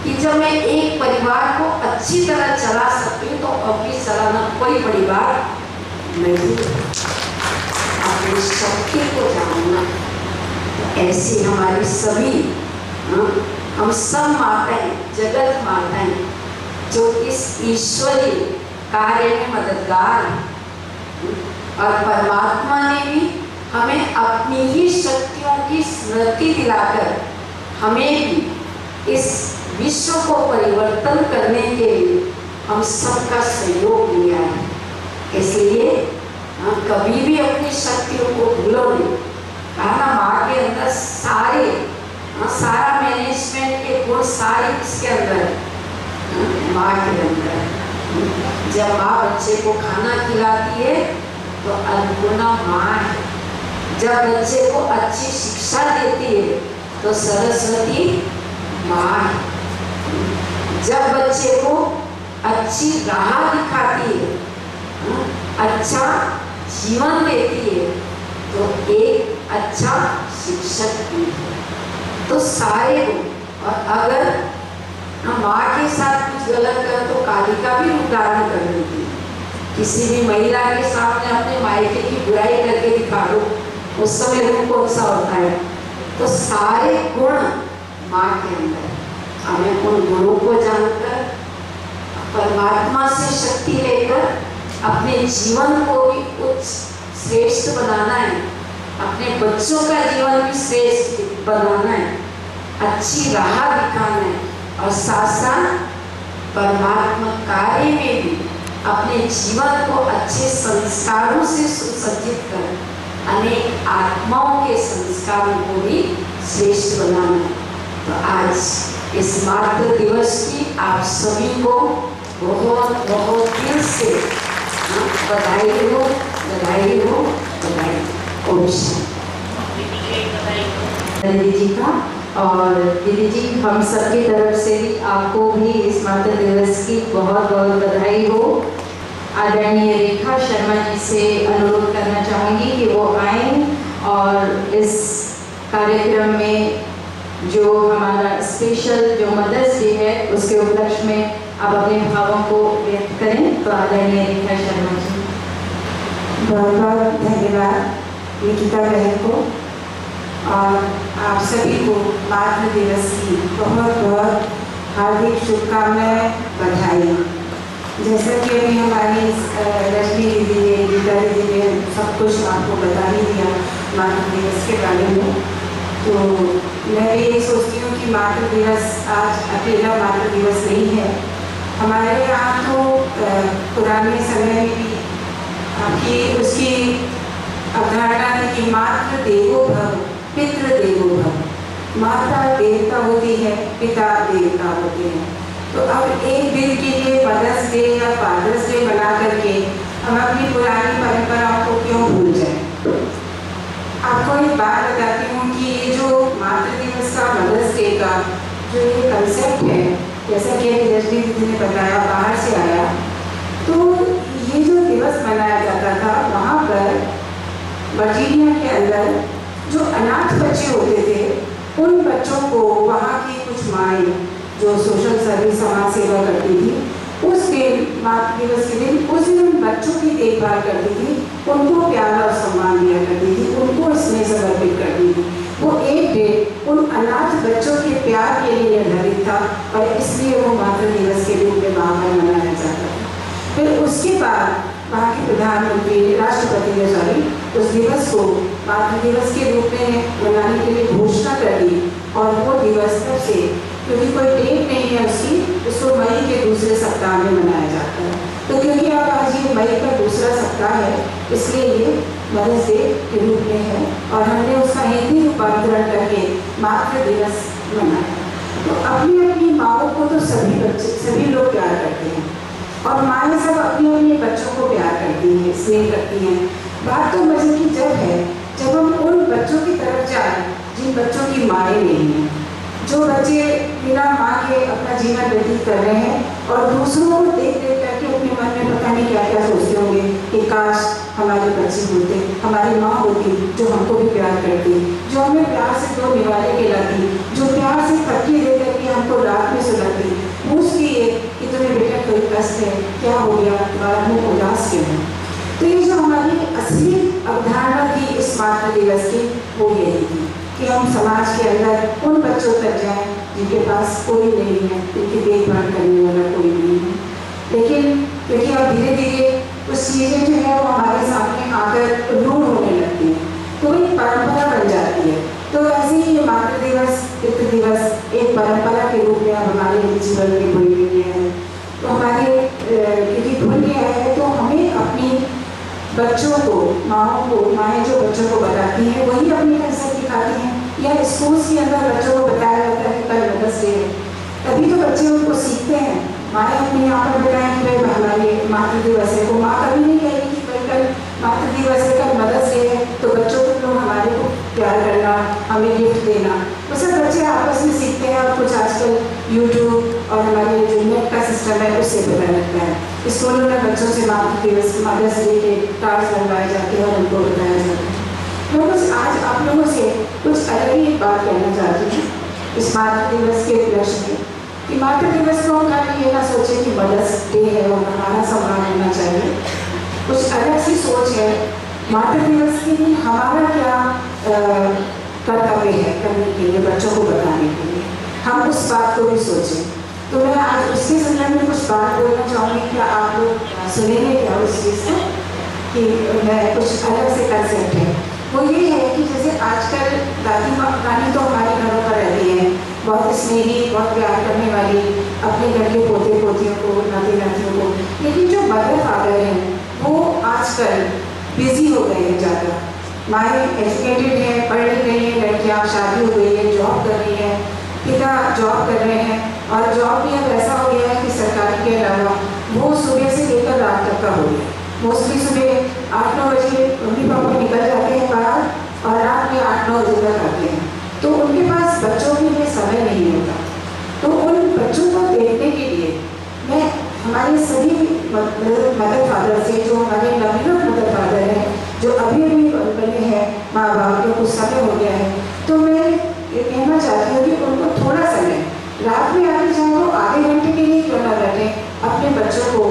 कि जब मैं एक परिवार को अच्छी तरह चला सकती हूँ तो ऑफिस चलाना कोई बड़ी बात नहीं। अपनी शक्ति को जानना। तो ऐसी हमारी सभी हम सब माताएं, जगत माताएं जो इस ईश्वरीय कार्य में मददगार हैं, और परमात्मा ने भी हमें अपनी ही शक्तियों की स्मृति दिलाकर हमें भी इस विश्व को परिवर्तन करने के लिए हम सबका सहयोग लिया है। इसलिए कभी भी अपनी शक्तियों को भूलो नहीं। कहा ना, माँ के अंदर सारा मैनेजमेंट के गुण सारे किसके अंदर है? माँ के अंदर। जब माँ बच्चे को खाना खिलाती है तो अन्नपूर्णा माँ है। जब बच्चे को अच्छी शिक्षा देती है तो सरस्वती माँ है। जब बच्चे को अच्छी राह दिखाती है, अच्छा जीवन देती है, तो एक अच्छा शिक्षक भी है। तो सारे और अगर माँ के साथ कुछ गलत कर तो कालिका भी उदाहरण कर देती है। किसी भी महिला के सामने अपने मायके की बुराई करके दिखा दो, उस समय रूप कौन सा होता है? तो सारे गुण माँ के अंदर। हमें उन गुणों को जानकर परमात्मा से शक्ति लेकर अपने जीवन को भी उच्च श्रेष्ठ बनाना है, अपने बच्चों का जीवन भी श्रेष्ठ बनाना है, अच्छी राह दिखाना है, और साथ साथ परमात्मा कार्य में भी अपने जीवन को अच्छे संस्कारों से सुसज्जित कर अनेक आत्माओं के संस्कारों को भी श्रेष्ठ बनाना है। तो आज इस मातृ दिवस की आप सभी को बहुत बहुत दिल से बधाई हो, बधाई हो, बधाई हो। दीदी जी का, और दीदी जी हम सबकी तरफ से भी आपको भी इस मातृ दिवस की बहुत बहुत बधाई हो। आदरणीय रेखा शर्मा जी से अनुरोध करना चाहूँगी कि वो आएं और इस कार्यक्रम में जो हमारा स्पेशल जो मदर्स डे है उसके उपलक्ष्य में आप अपने भावों को व्यक्त करें। तो आदरणीय रेखा शर्मा जी। बहुत बहुत धन्यवाद निकिता बहन को, और आप सभी को मातृ दिवस की बहुत बहुत हार्दिक शुभकामनाएं, बधाई। जैसा कि अभी हमारी रश्मि दीदी ने, गीता दीदी ने सब कुछ आपको बता ही दिया मातृ दिवस के बारे में, तो मैं भी ये सोचती हूँ कि मातृ दिवस आज अकेला मातृ दिवस नहीं है। हमारे यहाँ तो पुराने समय में भी आपकी उसकी अवधारणा थी कि मातृ देवो भव, पितृ देवो भव। माता देवता होती है, पिता देवता होते हैं। तो अब एक दिन के लिए मदर्स डे या फादर्स डे बना करके हम अपनी पुरानी परंपराओं को क्यों भूल जाएं? आपको एक बात बताती हूँ कि ये जो मातृ दिवस का, मदर्स डे का जो ये कंसेप्ट है, जैसा कि अभी रश्मि दीदी ने बताया, बाहर से आया, तो ये जो दिवस मनाया जाता था वहाँ पर वर्जीनिया के अंदर जो अनाथ बच्चे होते थे उन बच्चों को वहाँ की कुछ माएँ जो सोशल सर्विस समाज सेवा करती थी, उस दिन मातृ दिवस के दिन उस दिन उन बच्चों की देखभाल करती थी, उनको प्यार और सम्मान दिया करती थी, उनको स्नेह समर्पित करती थी। वो एक दिन उन अनाथ बच्चों के प्यार के लिए निर्धारित था और इसलिए वो मातृ दिवस के रूप में वहाँ पर मनाया जाता था। फिर उसके बाद वहाँ के प्रधानमंत्री, राष्ट्रपति ने उस दिवस को मातृ दिवस के रूप में मनाने के लिए घोषणा कर दी, और वो दिवस तब से, क्योंकि कोई डेट नहीं है उसकी, उसको मई के दूसरे सप्ताह में मनाया जाता है। तो क्योंकि अब आज ये मई का दूसरा सप्ताह है, इसलिए ये मदर्स डे के रूप में है, और हमने उसका हिंदी रूपांतरण करके मातृ दिवस मनाया। तो अपनी अपनी माओं को तो सभी लोग प्यार करते हैं और माएँ सब अपने अपने बच्चों को प्यार करती हैं, स्नेह करती हैं। बात तो मजे की जब है जब हम उन बच्चों की तरफ जाएं जिन बच्चों की माएँ नहीं हैं, जो बच्चे बिना माँ के अपना जीवन व्यतीत कर रहे हैं और दूसरों को देख देख करके अपने मन में पता नहीं क्या क्या सोचते होंगे कि काश हमारे बच्चे होते, हमारी माँ होती जो हमको भी प्यार करती, जो हमें प्यार से दो निवाले खिलाती, जो प्यार से तकिए दे करके हमको रात में सुलाती, पूछती है कि तुम्हें बेटा कोई कष्ट है, क्या हो गया, तुम्हारा मुँह उदास क्यों है। तो ये जो हमारी असली अवधारणा थी इस मातृ दिवस की वो यही थी कि हम समाज के अंदर उन बच्चों तक जाएं जिनके पास कोई नहीं है, उनकी देखभाल करने वाला कोई नहीं है। लेकिन क्योंकि अब धीरे धीरे कुछ चीज़ें जो है वो हमारे सामने आकर रूढ़ होने लगती हैं, तो एक परंपरा बन जाती है। तो ऐसे ही ये मातृ दिवस, पितृ दिवस एक परंपरा के रूप में हमारे जीवन में जुड़ी हुई है। तो हमारे क्योंकि भूल गया है तो हमें अपनी बच्चों को, माँओं को, माएँ जो बच्चों को बताती हैं वही अपनी नजर दिखाती हैं, या स्कूल के अंदर बच्चों को बताया जाता है कल मदर्स डे है, तभी तो बच्चे उनको सीखते हैं। माएँ अपने यहाँ पर बताएं कि भाई हमारे मातृ दिवस है, तो माँ कभी नहीं कहेगी कि भाई कल मातृ दिवस है, कल मदर्स डे है, तो बच्चों को लोग हमारे को प्यार करना, हमें गिफ्ट देना, वो सब बच्चे आपस में सीखते हैं। और कुछ आजकल यूट्यूब और हमारे जो नेट का सिस्टम है उससे पता लगता है। स्कूलों में बच्चों से मातृ दिवस, मदर्स डे के कार्ड्स बनवाए जाते हैं और उनको बताया जाता है। मैं बस आज आप लोगों से कुछ अलग ही एक बात कहना चाहती हूँ इस मातृ दिवस के उपलक्ष्य में, कि मातृ दिवस को हम खाली ये ना सोचें कि मदर्स डे है और हमारा सम्मान होना चाहिए। कुछ अलग सी सोच है मातृ दिवस के लिए हमारा क्या कर्तव्य है करने के लिए, बच्चों को बताने के लिए, हम उस बात को भी सोचें। तो मैं आज उसके संदर्भ में कुछ बात बोलना चाहूँगी, क्या आप लोग सुनेंगे क्या उस चीज़ से कि मैं कुछ अलग से कंसेप्ट है। वो ये है कि जैसे आजकल नानी तो हमारे घरों पर रहती हैं, बहुत स्नेही, बहुत प्यार करने वाली, अपने घर के पोते पोतियों को, नाती नातियों को, लेकिन जो मदर फादर हैं वो आजकल बिजी हो गए हैं ज़्यादा। माएँ एजुकेटेड हैं, पढ़ लिख रही हैं, लड़कियाँ शादी हो गई है, जॉब कर रही हैं, पिता जॉब कर रहे हैं, और जॉब भी अब ऐसा हो गया है कि सरकारी के अलावा वो सुबह से लेकर रात तक का हो गया। मोस्टली सुबह 8-9 बजे मम्मी पापा निकल जाते हैं बाहर और रात में 8-9 बजे तक आते हैं, तो उनके पास बच्चों के लिए समय नहीं होता। तो उन बच्चों को देखने के लिए मैं हमारे सभी मदर फादर से, जो हमारे नवयुवक मदर फादर हैं, जो अभी अभी बने हैं माँ बाप, को कुछ समय हो गया है, तो मैं ये कहना चाहती हूँ कि उनको थोड़ा समय रात में आके चाहे वो आधे घंटे के लिए क्यों ना बैठे, अपने बच्चों को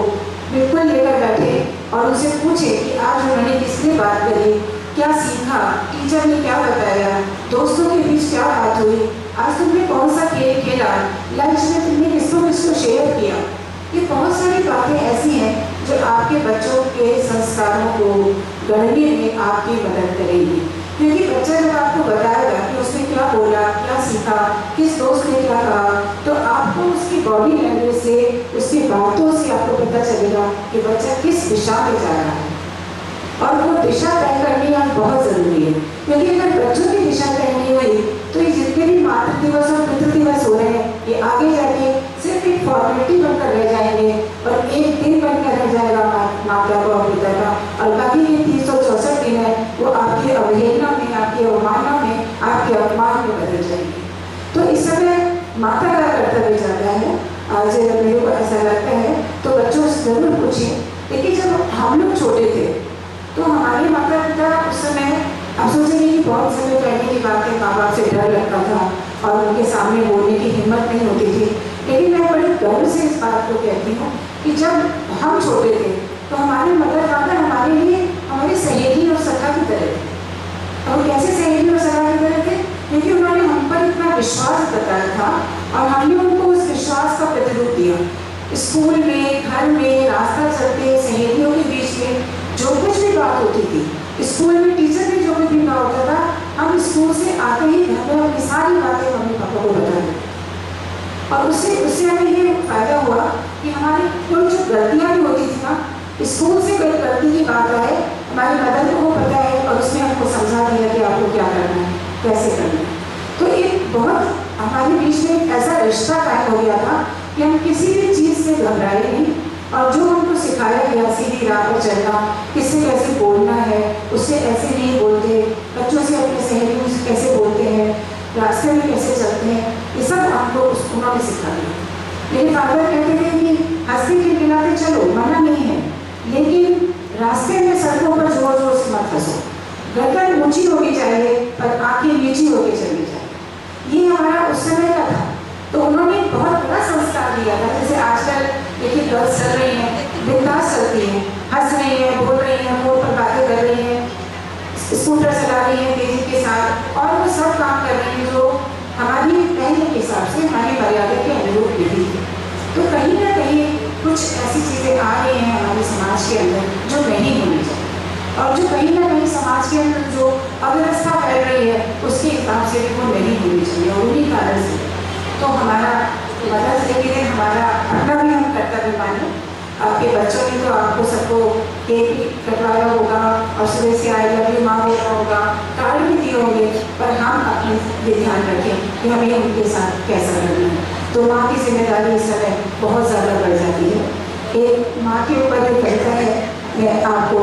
बिल्कुल लेकर बैठे और उनसे पूछे कि आज उन्होंने किसने बात करी, क्या सीखा, टीचर ने क्या बताया, दोस्तों के बीच क्या बात हुई, आज तुमने कौन सा खेल खेला, लंच में तुमने किसको शेयर किया। ये बहुत सारी बातें ऐसी हैं जो आपके बच्चों के संस्कारों को गढ़ने में आपकी मदद करेगी, क्योंकि बच्चा जब आपको बताएगा कि उसने क्या बोला, क्या सीखा, किस दोस्त ने क्या कहा, तो आपको उसकी बॉडी लैंग्वेज से, उसकी बातों से आपको पता चलेगा कि बच्चा किस दिशा में जा रहा है। और वो दिशा तय करनी आज बहुत ज़रूरी है, क्योंकि अगर बच्चों की दिशा तय नहीं हुई तो ये जितने भी मातृ दिवस और पितृ दिवस हो रहे हैं ये आगे जाके सिर्फ एक फॉर्मेलिटी बनकर रह जाएंगे और एक दिन बनकर रह जाएगा माता का और पिता का, और बाकी ये 364 दिन है वो आपकी अवहेलना में, आपकी अवमानना में, आपके अपमान में बदल जाएंगे। तो इस समय माता का कर्तव्य जाता है। आज मेरे को ऐसा लगता है तो बच्चों से जरूर पूछिए, लेकिन जब हम लोग छोटे थे तो हमारे माता पिता उस समय, अब सोचेंगे कि बहुत समय पहले की बात है, माँ बाप से डर लगता था और उनके सामने बोलने की हिम्मत नहीं होती थी, लेकिन मैं बड़े गर्व से इस बात को कहती हूँ कि जब हम छोटे थे तो हमारे मदर फादर हमारे लिए हमारी सहेली और सखा की तरह थे। और कैसे सहेली और सखा की तरह थे? क्योंकि उन्होंने हम पर इतना विश्वास बताया था और हमने उनको उस विश्वास का प्रतिरूप दिया। स्कूल में, घर में, रास्ता चलते, सहेलियों के बीच में जो कुछ भी बात होती थी, स्कूल में टीचर ने जो भी कहा होता था, हम स्कूल से आते ही घर में अपनी सारी बातें मम्मी पापा को बता दें। और उससे हमें ये फायदा हुआ कि हमारी कोई जो गलतियाँ भी होती थी ना, स्कूल से कोई गलती की बात आए, हमारी मदर को वो पता है और उसमें हमको समझा दिया कि आपको क्या करना है, कैसे करना है। तो एक बहुत हमारे बीच में एक ऐसा रिश्ता कायम हो गया था कि हम किसी भी चीज़ से घबराए नहीं, और जो हमको सिखाया गया सीधी राह पर चलना, किससे कैसे बोलना है, उससे ऐसे नहीं बोलते, बच्चों से अपने सहेलियों से कैसे बोलते हैं, रास्ते में कैसे चलते हैं, ये सब हमको उन्होंने सिखा दिया। मेरे फादर कहते थे कि हंसते खिलखिलाते चलो, मना नहीं है, लेकिन रास्ते में सड़कों पर जोर जोर से मत हंसो, गर्दन ऊंची होनी चाहिए पर आंखें नीची होकर चलनी चाहिए। ये हमारा उस समय का था। तो उन्होंने बहुत बड़ा संस्कार दिया था। जैसे आजकल देखिए गर्ल्स चल रही हैं, बिंदास चलती हैं, हंस रही हैं, बोल रही हैं, फोन पर बातें कर रही हैं, स्कूटर चला रही हैं तेजी के साथ, और वो सब काम कर रही हैं जो हमारी पहले के हिसाब से हमारी मर्यादा के अनुरूप नहीं है। तो कहीं ना कहीं कुछ ऐसी चीज़ें आ रही हैं हमारे समाज के अंदर जो नहीं होनी चाहिए, और जो कहीं ना कहीं समाज के अंदर जो अव्यवस्था फैल रही है उसके हिसाब से भी वो नहीं होनी चाहिए। और उन्हीं कारण से तो हमारा मदर्स डे के दिन हमारा अपना भी हम कर्तव्य माने। आपके बच्चों ने तो आपको सबको केक भी कटवाया होगा और सुबह से आई लव यू माँ बोला होगा, कार्ड भी दिए होंगे, पर हम अपने ये ध्यान रखें कि हमें उनके साथ कैसा करना है। तो माँ की जिम्मेदारी इस समय बहुत ज़्यादा बढ़ जाती है। एक माँ के ऊपर जो कविता है मैं आपको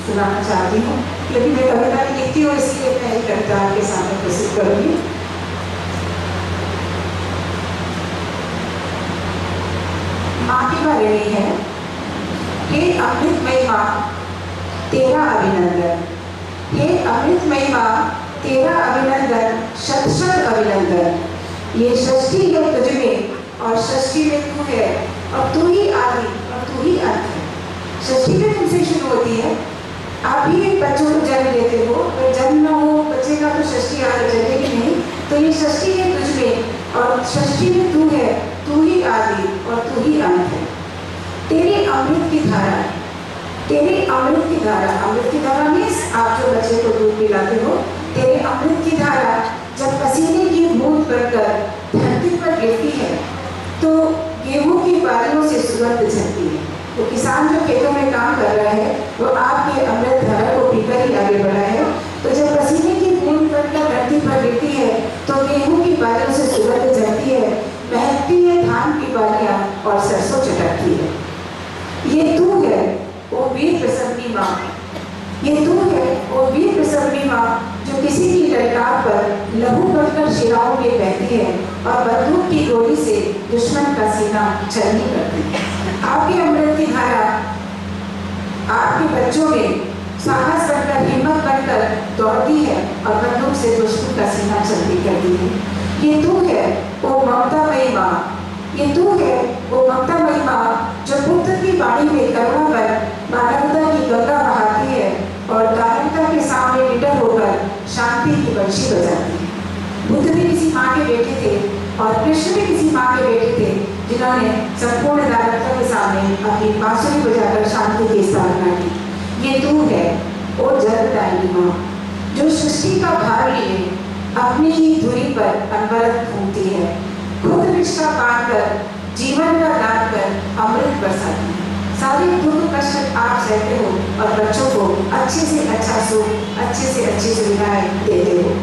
सुनाना चाहती हूँ, क्योंकि मैं कविता लिखती हूँ इसलिए मैं एक कविता आपके सामने प्रस्तुत करूँगी। माँ के बारे में है। हे अमृतमयी माँ तेरा अभिनंदन, हे अमृतमयी माँ तेरा अभिनंदन, शत शत अभिनंदन। ये षष्ठी है तुझ में और षष्ठी में तू है, और तू ही आदि और तू ही अंत है। षष्ठी में तुमसे शुरू होती है। आप भी बच्चों को जन्म देते हो, अगर जन्म न हो बच्चे का तो षष्ठी आगे चलेगी नहीं। तो ये षष्ठी है तुझ में और षष्ठी में तू है, तू ही आदि और तू ही अंत है। तेरे अमृत की धारा, तेरे अमृत की धारा, अमृत की धारा मीन्स आप जो बच्चे को दूध पिलाते हो, तेरे अमृत की धारा जब पसीने की बूंद बनकर धरती पर गिरती है तो गेहूं की बालियों से सुगंध झलती है। तो किसान जो खेतों में काम कर रहा है वो आपके अमृत धारा को पीकर ही आगे बढ़ा है। तो जब पसीने की बूंद बनकर धरती पर गिरती है तो गेहूं की बालियों से सुगंध झलती है, महकती है धान की बालियां और सरसों चटकती है। ये तू है वो वीर प्रसन्नी माँ, ये तू है वो वीर प्रसन्नी माँ जो किसी की ललकार पर लहू बनकर शिराओं में बहती है और बंदूक की गोली से दुश्मन का सीना चरनी करती है। आपके अमृत की धारा आपके बच्चों में साहस बनकर, हिम्मत बनकर दौड़ती है और बंदूक से दुश्मन का सीना चरनी करती है। ये तू है वो ममतामयी माँ, ये तू है वो ममतामयी माँ जो पुत्र की वाणी में करुणा पर मानवता की गंगा बहाती है और दारिद्रता के सामने निडर होकर शांति की बंशी बजाती है। बुद्ध भी किसी माँ के बेटे थे और कृष्ण भी किसी माँ के बेटे थे जिन्होंने संपूर्ण दारिद्रता के सामने अपनी बांसुरी बजाकर शांति की स्थापना की। ये तू है वो जलदायिनी माँ जो सृष्टि का भार लिए अपनी ही धुरी पर अनवरत घूमती है, खुद रिश्ता बांध कर जीवन का दान कर अमृत बरसाती है। सारे दुख कष्ट आप सहते हो और बच्चों को अच्छे से अच्छा सुख, अच्छे से अच्छी सुविधाएं देते हो।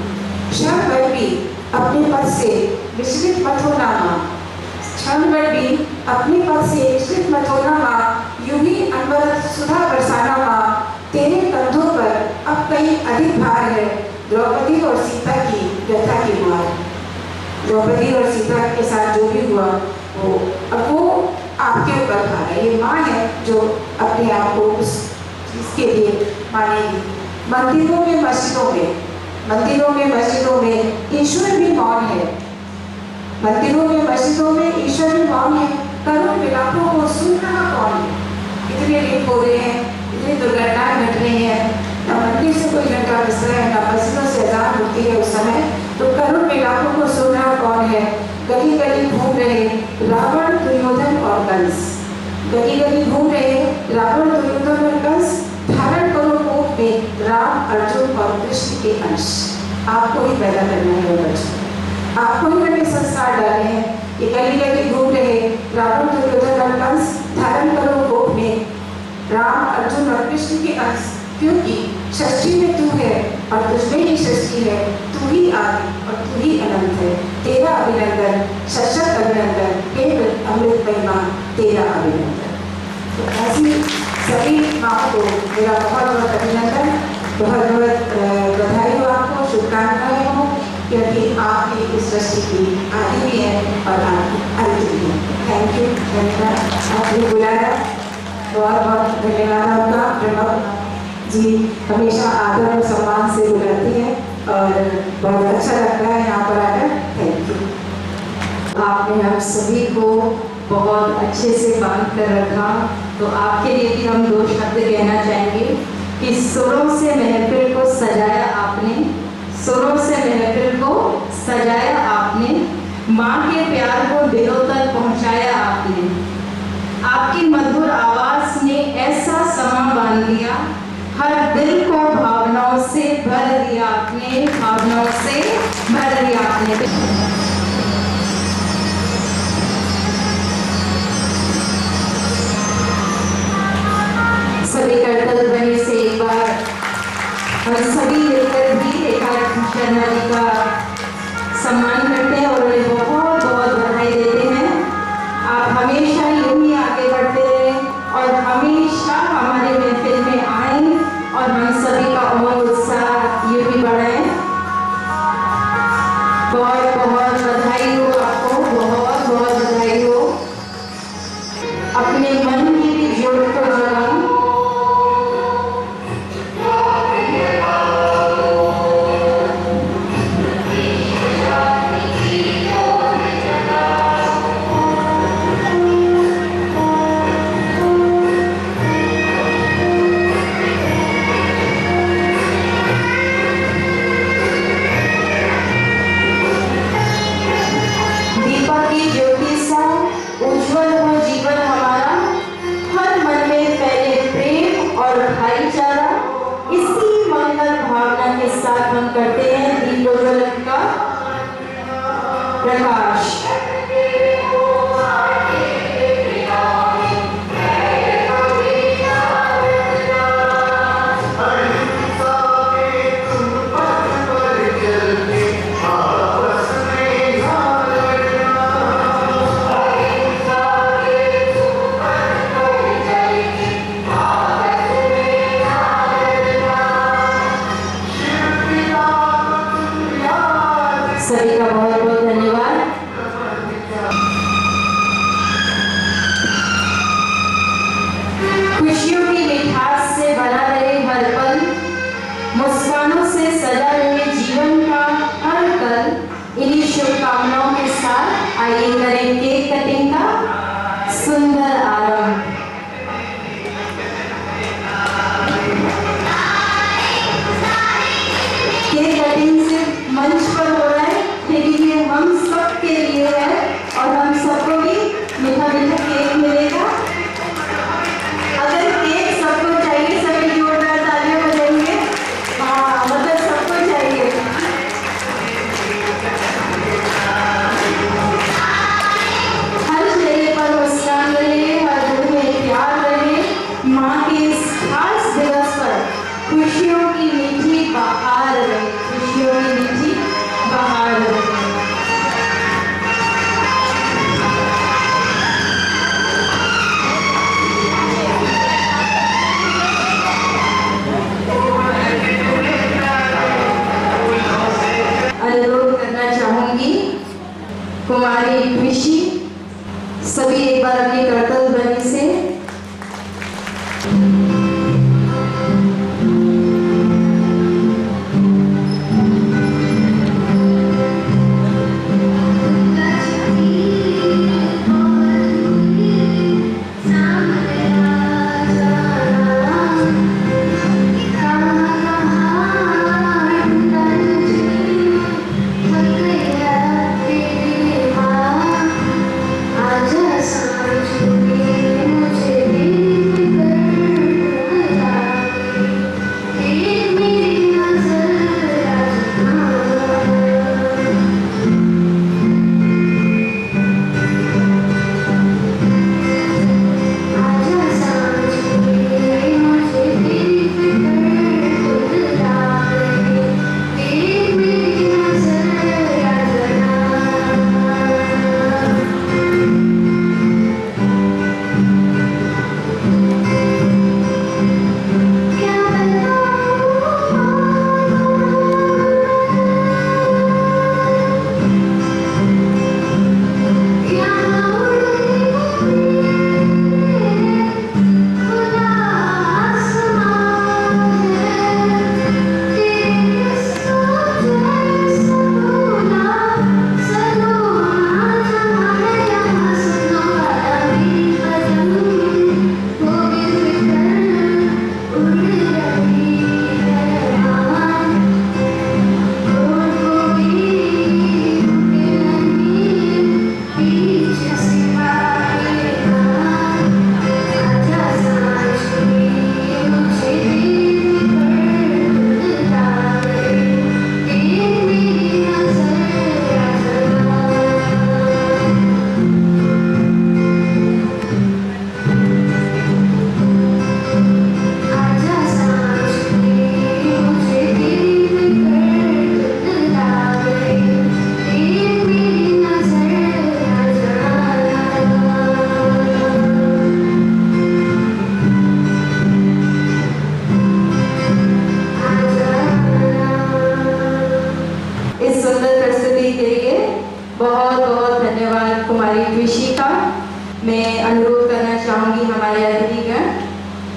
क्षण भर भी अपने पद से विचलित मत होना माँ, क्षण भर भी अपने पद से विचलित मत होना माँ, यूं ही अनवरत सुधा बरसाना माँ। तेरे कंधों पर अब कहीं अधिक भार है द्रौपदी और सीता की व्यथा की मार। द्रौपदी और सीता के साथ जो भी हुआ वो आपके ऊपर भार है। ये माँ है जो अपने आप को उस चीज़ के लिए मानेगी। मंदिरों में मस्जिदों में, मंदिरों में मस्जिदों में ईश्वर भी मौन है, मंदिरों में मस्जिदों में ईश्वर भी मौन है। करुण विलापों को सुन रहा कौन है? इतने रेप हो रहे हैं, इतनी दुर्घटनाएं घट रही हैं, न मंदिर से कोई घंटा बज रहा है, न मस्जिदों से अजान होती है उस समय, तो करुण विलापों को सुन रहा कौन है? गली गली घूम रहे रावण, दुर्योधन और कंस, गली गली घूम रहे रावण, दुर्योधन और कंस, धारण करो कोप में राम, अर्जुन और कृष्ण के अंश। आपको ही पैदा करना है वो बच्चे, आपको ही नए संस्कार डालने हैं। ये गली गली घूम रहे रावण, दुर्योधन और कंस, धारण करो कोप में राम, अर्जुन और कृष्ण के अंश, क्योंकि सृष्टि में तू है और तुझमें ही सृष्टि है, तू ही आदि और तू ही अनंत है। तेरा अभिनंदन, सशक्त अभिनंदन, हे अमृत महिमा, तेरा अभिनंदन। तो ऐसी सभी माओ को मेरा बहुत बहुत अभिनंदन, बहुत बहुत बधाई हो, आपको शुभकामनाएं हो, क्योंकि आप ही इस सृष्टि की आदि भी है और अंत भी है। थैंक यू, धन्यवाद, आपने बुलाया, बहुत बहुत धन्यवाद आपका। प्रणव जी हमेशा आदर और सम्मान से बुलाती हैं और बहुत अच्छा लगता है यहाँ पर आकर। Thank you. आपने हम सभी को बहुत अच्छे से बांध कर रखा, तो आपके लिए भी हम 2 शब्द कहना चाहेंगे कि सुरों से महफिल को सजाया आपने, सुरों से महफिल को सजाया आपने, माँ के प्यार को दिलों तक पहुँचाया आपने। आपकी मधुर आवाज़ ने ऐसा समा बांध दिया, हर दिल को भावनाओं से भर दिया आपने, भावनाओं से भर दिया आपने। सभी करतल ध्वनि से एक बार हम सभी मिलकर भी रेखा शर्मा जी का सम्मान करते हैं और उन्हें बहुत बहुत बधाई देते हैं। आप हमेशा यूं ही आगे बढ़ते रहें और हमेशा हमारे महफिल में आएं और हम सभी का उमंग उत्साह यूं ही बढ़ाएं। बहुत बहुत बधाई हो आपको, बहुत बहुत बधाई हो। अपने मन की भी जोड़ को जगाऊं। करते हैं दीपोज्वलन का प्रकाश। सभी का बहुत बहुत धन्यवाद। खुशियों की मिठास से भरा रहे हर पल, मुस्कानों से सजा रहे जीवन का हर कल। इन्हीं शुभकामनाओं के साथ आइए करें केक कटिंग का सुंदर आरंभ। केक कटिंग सिर्फ मंच पर हो रहा है, लेकिन ये हम सब के लिए है और हम सबको भी मीठा मीठा केक मिलेगा। अगर केक सबको चाहिए, सभी जोरदार तालियां बजाएंगे। हाँ, मतलब सबको चाहिए। हर चेहरे पर मुस्कान रहे, हर दिल में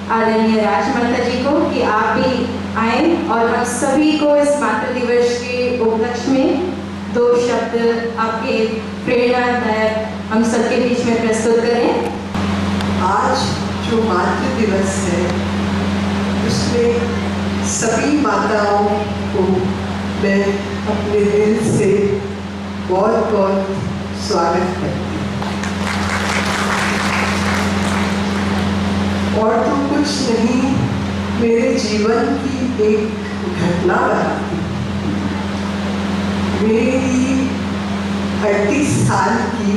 आदरणीय राजमाता जी को कि आप भी आए और हम सभी को इस मातृ दिवस के उपलक्ष्य में 2 शब्द आपके प्रेरणादायक हम सबके बीच में प्रस्तुत करें। आज जो मातृ दिवस है उसमें सभी माताओं को मैं अपने दिल से बहुत बहुत स्वागत करती हूँ। और तो कुछ नहीं, मेरे जीवन की एक घटना बताती हूँ। मेरी 38 साल की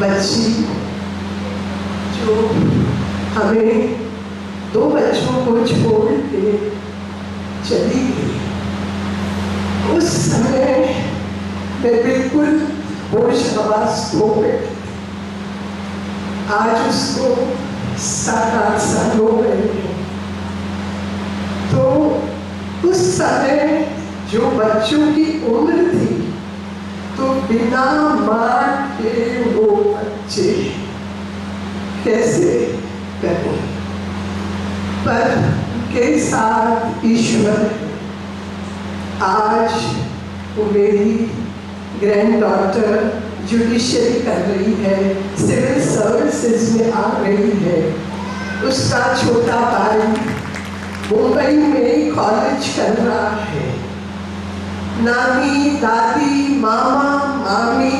बच्ची जो हमें 2 बच्चों को छोड़ के चली गई, उस समय मैं बिल्कुल होश-हवास खो गई। आज उसको 7-8 साल हो गए हैं। तो उस समय जो बच्चों की उम्र थी, तो बिना माँ के वो बच्चे कैसे करें, पर के साथ ईश्वर आज वो मेरी ग्रैंड डॉटर जुडिशरी कर रही है, सिविल सर्विसेज में आ रही है। उसका छोटा भाई मुंबई में कॉलेज कर रहा है। नानी, दादी, मामा, मामी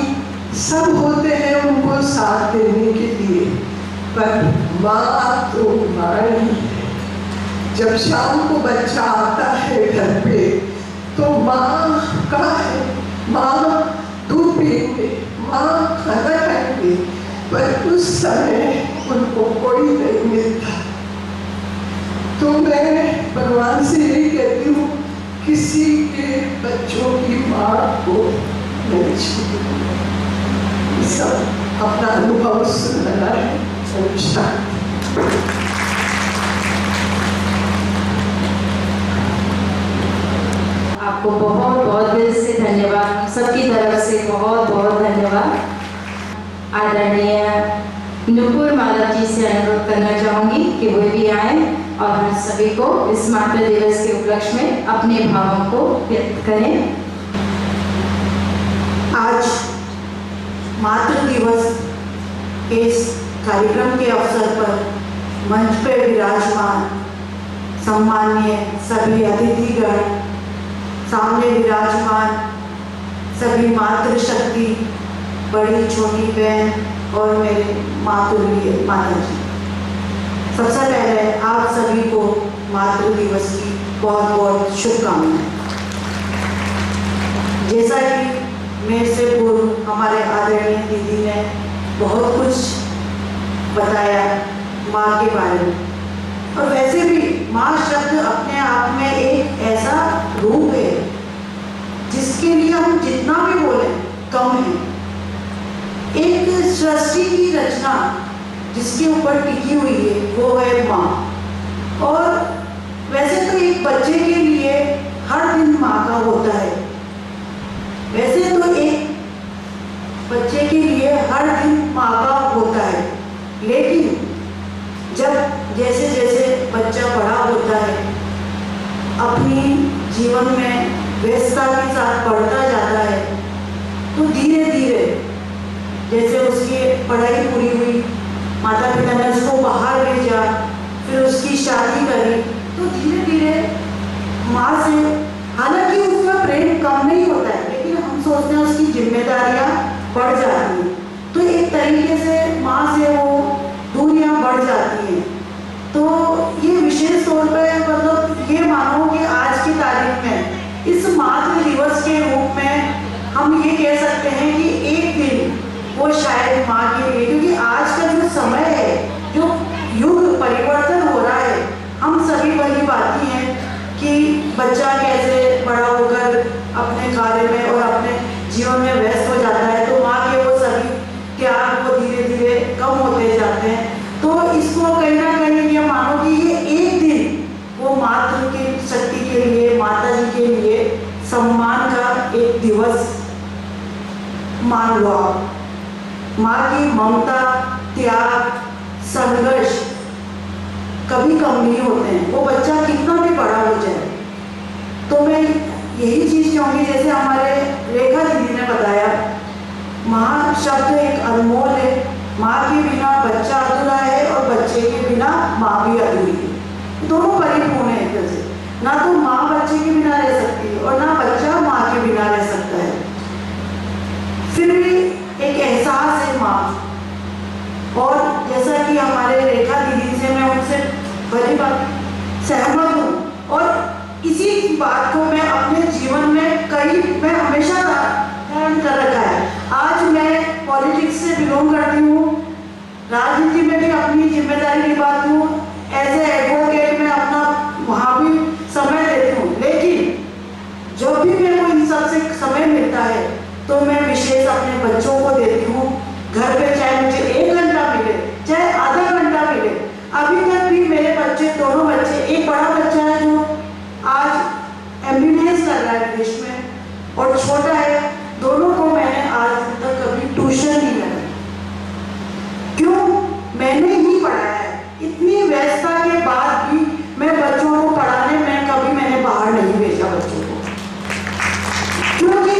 सब होते हैं उनको साथ देने के लिए, पर माँ तो माँ ही है। जब शाम को बच्चा आता है घर पे तो माँ कहाँ है? माँ दूध पिएंगे, माँ खाना खाएंगे, पर उस समय उनको कोई नहीं मिलता। तो मैं भगवान से यही कहती हूँ, किसी के बच्चों की माँ को नहीं छोड़ना। सब अपना अनुभव सुनना है। आपको बहुत बहुत दिल से धन्यवाद, सबकी तरफ से बहुत बहुत धन्यवाद। आदरणीय नुपुर माला जी से अनुरोध करना चाहूँगी कि वे भी आए और हम सभी को इस मातृ दिवस के उपलक्ष्य में अपने भावों को व्यक्त करें। आज मातृ दिवस के इस कार्यक्रम के अवसर पर मंच पर विराजमान सम्माननीय सभी अतिथिगण, सामने विराजमान सभी मातृशक्ति, बड़ी छोटी बहन और मेरे मातृ माता जी, सबसे पहले आप सभी को मातृ दिवस की बहुत बहुत शुभकामनाएं। जैसा कि मेरे से पूर्व हमारे आदरणीय दीदी ने बहुत कुछ बताया माँ के बारे में, और वैसे भी माँ शब्द अपने आप में एक ऐसा रूप है जिसके लिए हम जितना भी बोले कम है। एक सृष्टि की रचना जिसके ऊपर टिकी हुई है वो है माँ। और वैसे तो एक बच्चे के लिए हर दिन माँ का होता है, वैसे तो एक बच्चे के लिए हर दिन माँ का होता है, लेकिन जब जैसे जैसे बच्चा बड़ा होता है, अपनी जीवन में व्यस्तता के साथ बढ़ता जाता है, तो धीरे धीरे जैसे उसकी पढ़ाई पूरी हुई, माता पिता ने उसको बाहर भेजा, फिर उसकी शादी करी, तो धीरे धीरे माँ से, हालांकि उसका प्रेम कम नहीं होता है, लेकिन हम सोचते हैं उसकी जिम्मेदारियाँ बढ़ जाती हैं, तो एक तरीके से माँ से वो दूरियाँ बढ़ जाती हैं। तो ये विशेष तौर पर मतलब ये मानो कि आज की तारीख में इस मातृ दिवस के रूप में हम ये कह सकते हैं कि एक दिन वो शायद माँ के लिए, क्योंकि आज का जो समय है, जो युग परिवर्तन हो रहा है, हम सभी भली बात हैं कि बच्चा कैसे बड़ा होकर अपने कार्य में और अपने जीवन में व्यस्त हो जाता है, तो माँ के वो सभी त्याग वो धीरे धीरे कम होते जाते हैं। तो इसको कहीं ना कहीं ये मानो कि ये एक दिन वो मातृ की शक्ति के लिए, माता जी के लिए सम्मान का एक दिवस मान लो आप। माँ की ममता, त्याग, संघर्ष कभी कम नहीं होते हैं, वो बच्चा कितना भी बड़ा हो जाए। तो मैं यही चीज़ चाहूँगी, जैसे हमारे रेखा दीदी ने बताया, माँ शब्द एक अनमोल है। माँ के बिना बच्चा अधूरा है और बच्चे के बिना माँ भी अधूरी है। दोनों परिपूर्ण है एक तरह से। ना तो माँ बच्चे के बिना रह सकती है और ना बच्चा माँ के बिना रह सकता है। फिर भी एक एहसास है माँ, और जैसा कि हमारे रेखा दीदी से मैं उनसे बड़ी बात सहमत हूँ, और इसी बात को मैं अपने जीवन में मैं हमेशा धारण कर रखा है। आज मैं पॉलिटिक्स से बिलोंग करती हूँ, राजनीति में भी अपनी जिम्मेदारी निभाती हूँ, एज ए एडवोकेट मैं अपना वहाँ भी समय देती हूँ। लेकिन जब भी मेरे को इन सब से समय मिलता है तो मैं विशेष अपने बच्चों को देती हूँ। घर पे चाहे मुझे 1 घंटा मिले, चाहे आधा घंटा मिले। अभी तक भी मेरे बच्चे, दोनों बच्चे, एक बड़ा बच्चा है जो आज MBBS कर रहा है विदेश में, और छोटा है, दोनों को मैंने आज तक कभी ट्यूशन नहीं लगाई। क्यों? मैंने ही पढ़ाया है। इतनी व्यस्तता के बाद भी मैं बच्चों को पढ़ाने में कभी मैंने बाहर नहीं भेजा बच्चों को, क्योंकि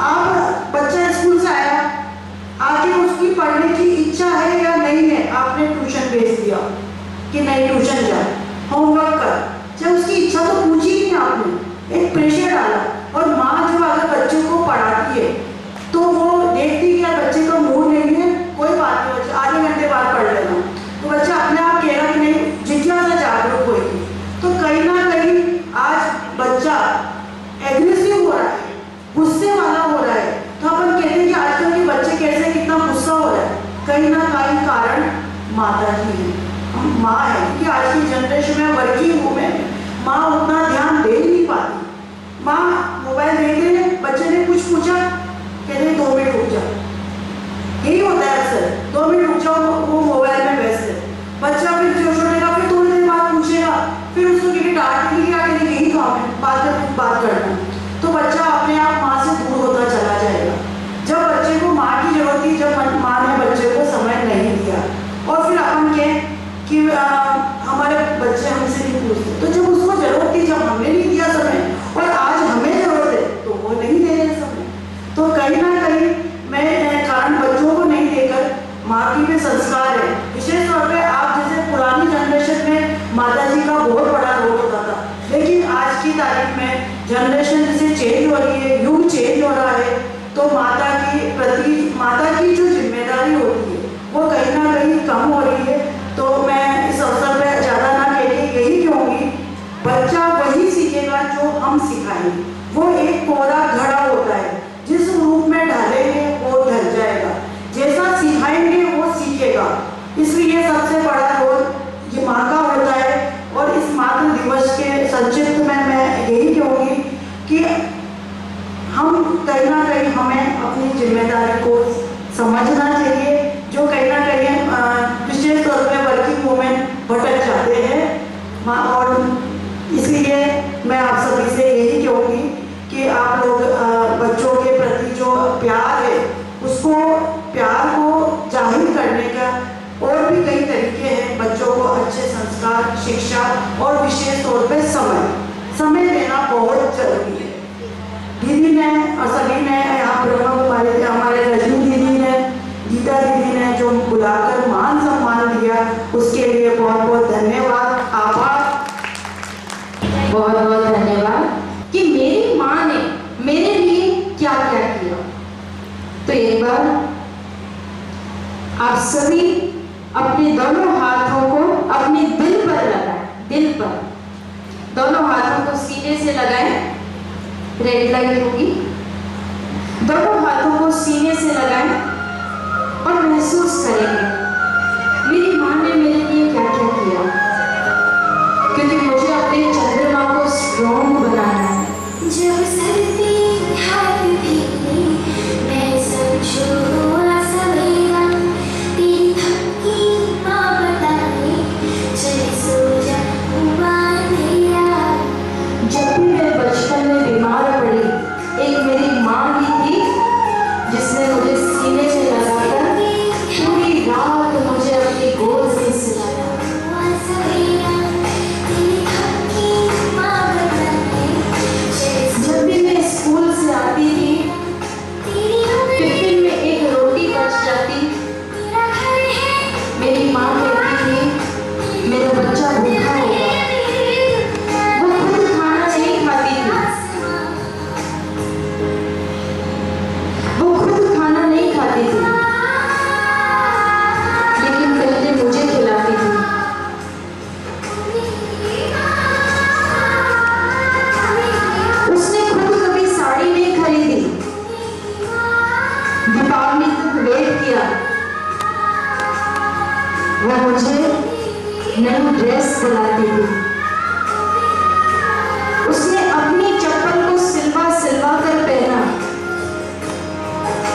आप बच्चा स्कूल से आया, आगे उसकी पढ़ने की इच्छा है या नहीं है, आपने ट्यूशन भेज दिया कि नहीं ट्यूशन जा, होमवर्क कर, जब उसकी इच्छा तो पूछी ही नहीं आपने, एक प्रेशर डाला। और माँ जो अगर बच्चे को पढ़ाती है तो वो देखती कि यार बच्चे का मूड नहीं है, कोई बात नहीं, बच्चा आधे घंटे बाद पढ़ लेना, तो बच्चा अपने आप कहेगा कि नहीं, जिज्ञासा जागरूक होगी। तो कहीं ना कहीं आज बच्चा एग्रेसिव हो रहा है, गुस्से वाला हो रहा है। तो अपन कहते हैं कि आजकल के बच्चे कैसे कितना गुस्सा हो रहा है, कहीं ना कहीं कारण माता जी है, माँ है। क्योंकि आज की जनरेशन में वर्किंग वूमेन, माँ उतना ध्यान दे नहीं पाती। माँ मोबाइल देख रहे हैं, बच्चे ने कुछ पूछा, कहते हैं 2 मिनट रुक जाओ, यही होता है अक्सर, 2 मिनट रुक जाओ, वो मोबाइल में व्यस्त है। बच्चा फिर जो छोड़ेगा, फिर थोड़ी देर बाद पूछेगा, फिर उसको कहीं डांटेगी, आगे यही काम है, बात करना। तो बच्चा अपने आप माँ से दूर होता चला जाएगा। जब बच्चे को माँ की जरूरत थी, जब माँ ने बच्चे को समय नहीं दिया, और फिर अपन कहें कि हमारे बच्चे हमसे नहीं पूछते, तो जब उसको जरूरत थी, जब हमने नहीं दिया समय, और आज हमें जरूरत है तो वो नहीं दे रहे समय। तो कहीं ना कहीं मैं कारण बच्चों को नहीं देकर माँ की भी संस्कार है। विशेष तौर पे आप जैसे पुरानी जनरेशन में माता जी का बहुत बड़ा रोल होता था, लेकिन आज की तारीख में जनरेशन जैसे चेंज हो रही है, युग चेंज हो रहा है, तो माता की प्रति माता की जो जिम्मेदारी होती है वो कहीं ना कहीं कम हो रही है। तो मैं इस अवसर पर ज़्यादा ना कह के यही कहूँगी, बच्चा वही सीखेगा जो हम सिखाएंगे। वो एक कोरा घड़ा होता है, जिस रूप में ढालेंगे वो ढल जाएगा, जैसा सिखाएंगे वो सीखेगा। इसलिए सबसे बड़ा रोल ये माँ का होता है। और इस मातृ दिवस के संक्षिप्त में मैं यही कहूँगी कि हम कहीं ना कहीं हमें अपनी जिम्मेदारी को समझना चाहिए, जो कहीं ना कहीं विशेष तौर पर वर्किंग वुमेन भटक जाते हैं माँ। और इसलिए मैं आप सभी से यही कहूँगी कि आप लोग बच्चों के प्रति जो प्यार है, उसको प्यार को जाहिर करने का और भी कई तरीके हैं। बच्चों को अच्छे संस्कार, शिक्षा और विशेष तौर पे समय देना बहुत जरूरी है। दीदी ने और सभी ने यहाँ ब्रह्मा कुमारी थे, हमारे रजनी दीदी ने, गीता दीदी ने जो बुलाकर मान सम्मान दिया, उसके लिए बहुत बहुत धन्यवाद, आभार। बहुत बहुत धन्यवाद कि मेरी माँ ने मेरे लिए क्या क्या किया। तो एक बार आप सभी अपने दोनों हाथों को अपने दिल पर लगाएं, दिल पर दोनों हाथों को सीने से लगाएं। रेड लाइट होगी, दोनों हाथों को सीने से लगाएं और महसूस करेंगे मेरी माँ ने मेरे लिए क्या क्या किया, क्योंकि मुझे अपने चंद्रमा को स्ट्रॉन्ग बनाना है। जब सर्दी हाथ भीगे मैं समझो हुआ सवेरा, तेरी थकी माँ बताए चले सो जा हुआ अंधेरा। जब भी मैं बचपन में बीमार पड़ी, एक मेरी माँ ही थी जिसने मुझे सीने से लगाकर पूरी रात मुझे अपनी गोद में सुलाया। ड्रेस दिलाती थी। उसने अपनी चप्पल को सिलवा सिलवा कर पहना,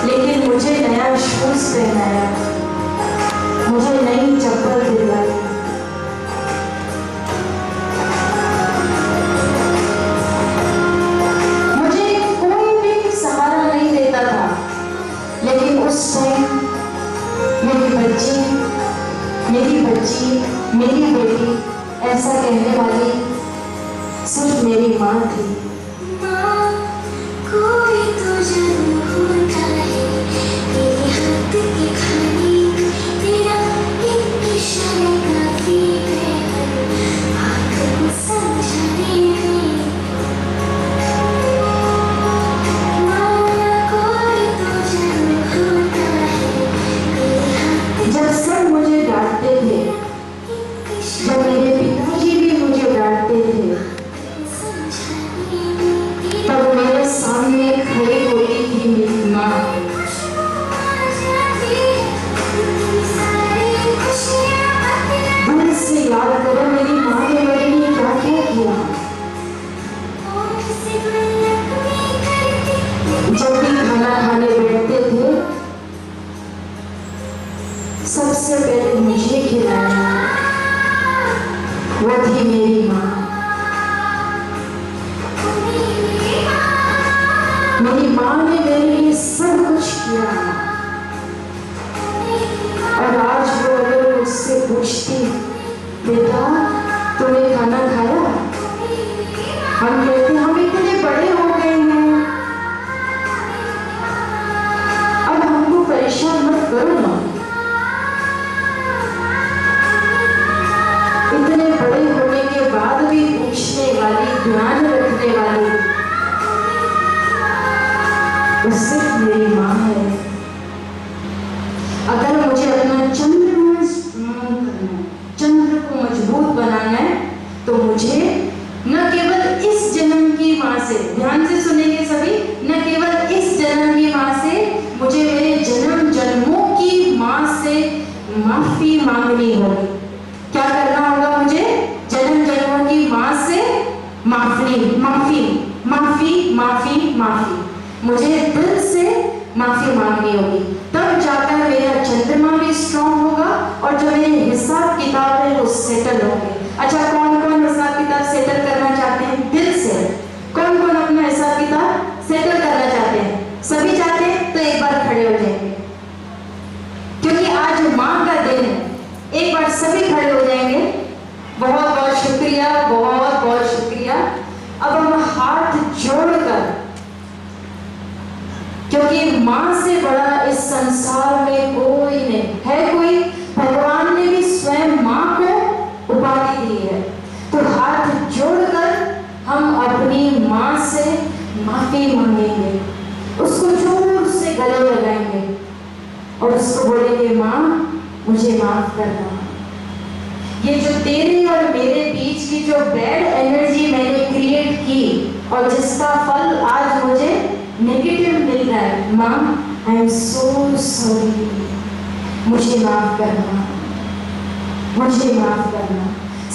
लेकिन मुझे नया शूज पहनाया, मुझे नई चप्पल दिलाई। मुझे कोई भी सहारा नहीं देता था, लेकिन उस टाइम मेरी बेटी ऐसा कहने वाली सिर्फ मेरी माँ थी। माँ, कोई तो जरूर होता है तेरे हाथ के खाने, तेरा एक इशारा काफी है बात को समझाने में। माँ, कोई तो जरूर होता है तेरे हाथ जब सब मुझे डांटते थे, जब मेरे पिताजी भी मुझे डांटते थे, तब मेरे सामने खड़ी होती थी मेरी माँ। दिल से याद करो मेरी माँ ने मेरे लिए क्या क्या किया। जब भी खाना खाने बैठते थे, सबसे पहले मुझे खिलाया, वो थी मेरी माँ। मेरी माँ ने मेरे लिए सब कुछ किया, और आज वो अगर मुझसे पूछती, बेटा तूने खाना खाया, हम कहते हम इतने बड़े हो गए हैं, अब हमको परेशान मत करो ना। इतने बड़े होने के बाद भी पूछने वाली, ध्यान रखने वाली वो सिर्फ मेरी माँ है। अगर मुझे अपना चंद्र को मजबूत बनाना है, तो मुझे न केवल इस जन्म की माँ से, ध्यान से सुनेंगे सभी, न केवल इस जन्म की माँ से, मुझे मेरे जन्म जन्मों की माँ से माफी मांगनी होगी। क्या करना होगा मुझे? जन्म जन्मों की माँ से माफी मुझे दिल से माफी मांगनी होगी। तब जाकर मेरा चंद्रमा भी स्ट्रॉन्ग होगा, और जो मेरे हिसाब किताब है वो सेटल होंगे। अच्छा, कौन कौन हिसाब किताब सेटल करना चाहते हैं दिल से? कौन कौन अपना हिसाब किताब सेटल करना चाहते हैं? सभी चाहते हैं? तो एक बार खड़े हो जाएंगे, क्योंकि आज माँ का दिन है। एक बार सभी खड़े हो जाएंगे। बहुत बहुत शुक्रिया, बहुत बहुत शुक्रिया। अब हम हाथ जोड़कर, क्योंकि माँ से बड़ा इस संसार में कोई नहीं है। कोई, भगवान ने भी स्वयं माँ को उपाधि दी है। तो हाथ जोड़कर हम अपनी माँ से माफी मांगेंगे, उसको जोर से गले लगाएंगे और उसको बोलेंगे, माँ मुझे माफ करना। ये जो तेरे और मेरे बीच की जो बैड एनर्जी मैंने क्रिएट की, और जिसका फल आज मुझे नेगेटिव मिल रहा है, माँ आई एम सो सॉरी, मुझे माफ करना, मुझे माफ करना।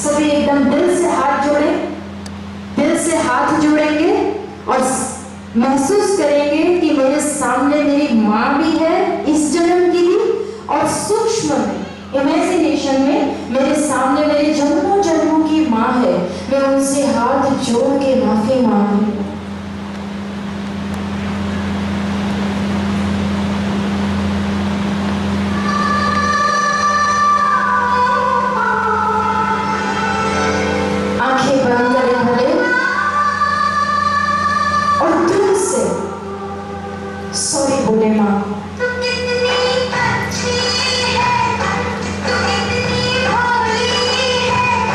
सभी एकदम दिल से हाथ जोड़े, दिल से हाथ जोड़ेंगे और महसूस करेंगे कि मेरे सामने मेरी माँ भी है, इस जन्म की भी, और सूक्ष्म में, इमेजिनेशन में मेरे सामने मेरे जन्मों जन्मों की माँ है। मैं उनसे हाथ जोड़ के माफी मांगूंगी। आंखें बंद करें भले, और दिल से सॉरी बोले माँ। तू कितनी अच्छी है, तू कितनी भोली है,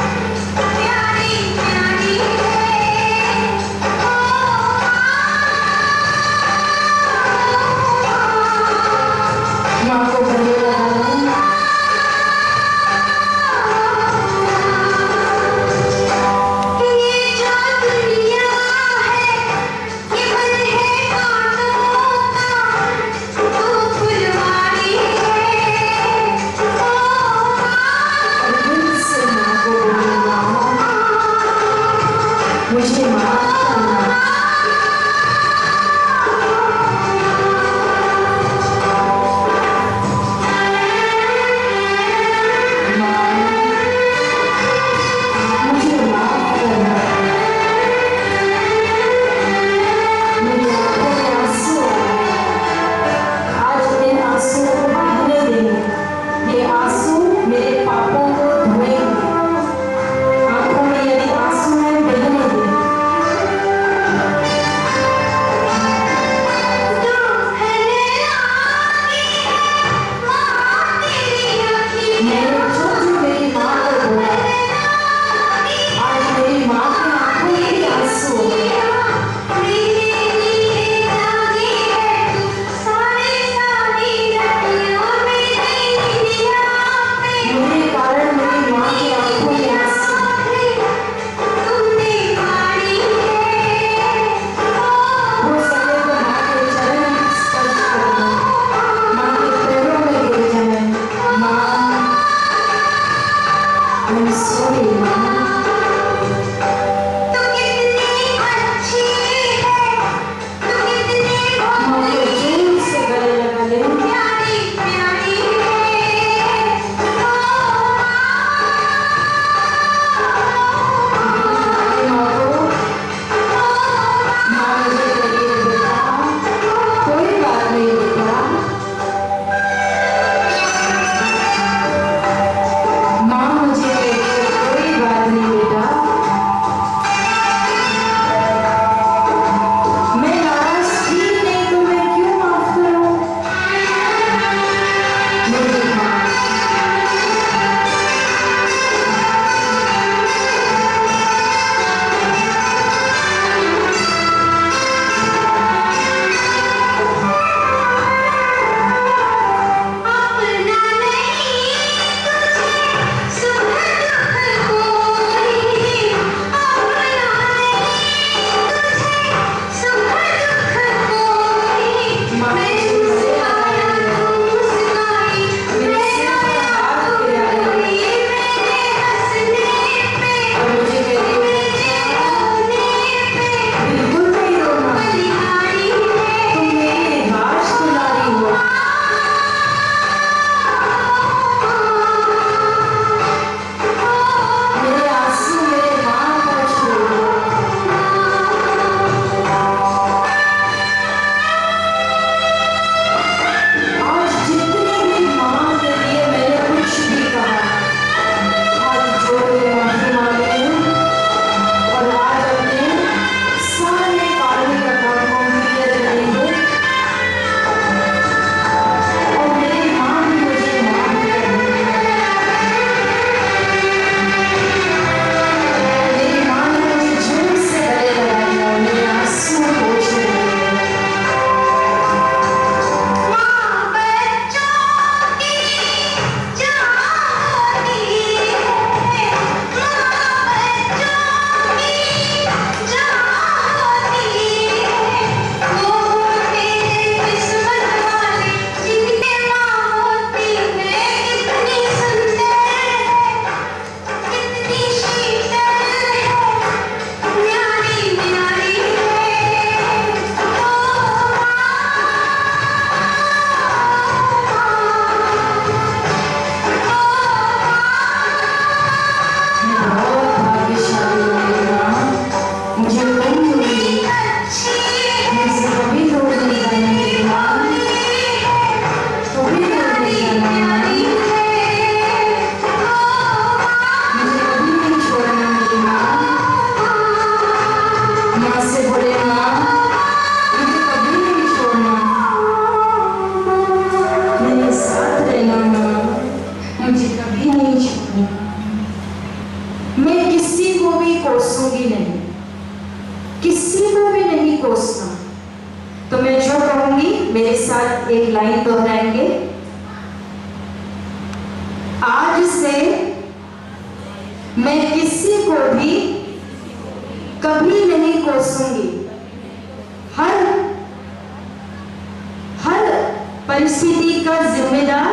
कोसूंगी नहीं, किसी को भी नहीं कोसना। तो मैं जो कहूंगी मेरे साथ एक लाइन दोहराएंगे। आज से मैं किसी को भी कभी नहीं कोसूंगी। हर परिस्थिति का जिम्मेदार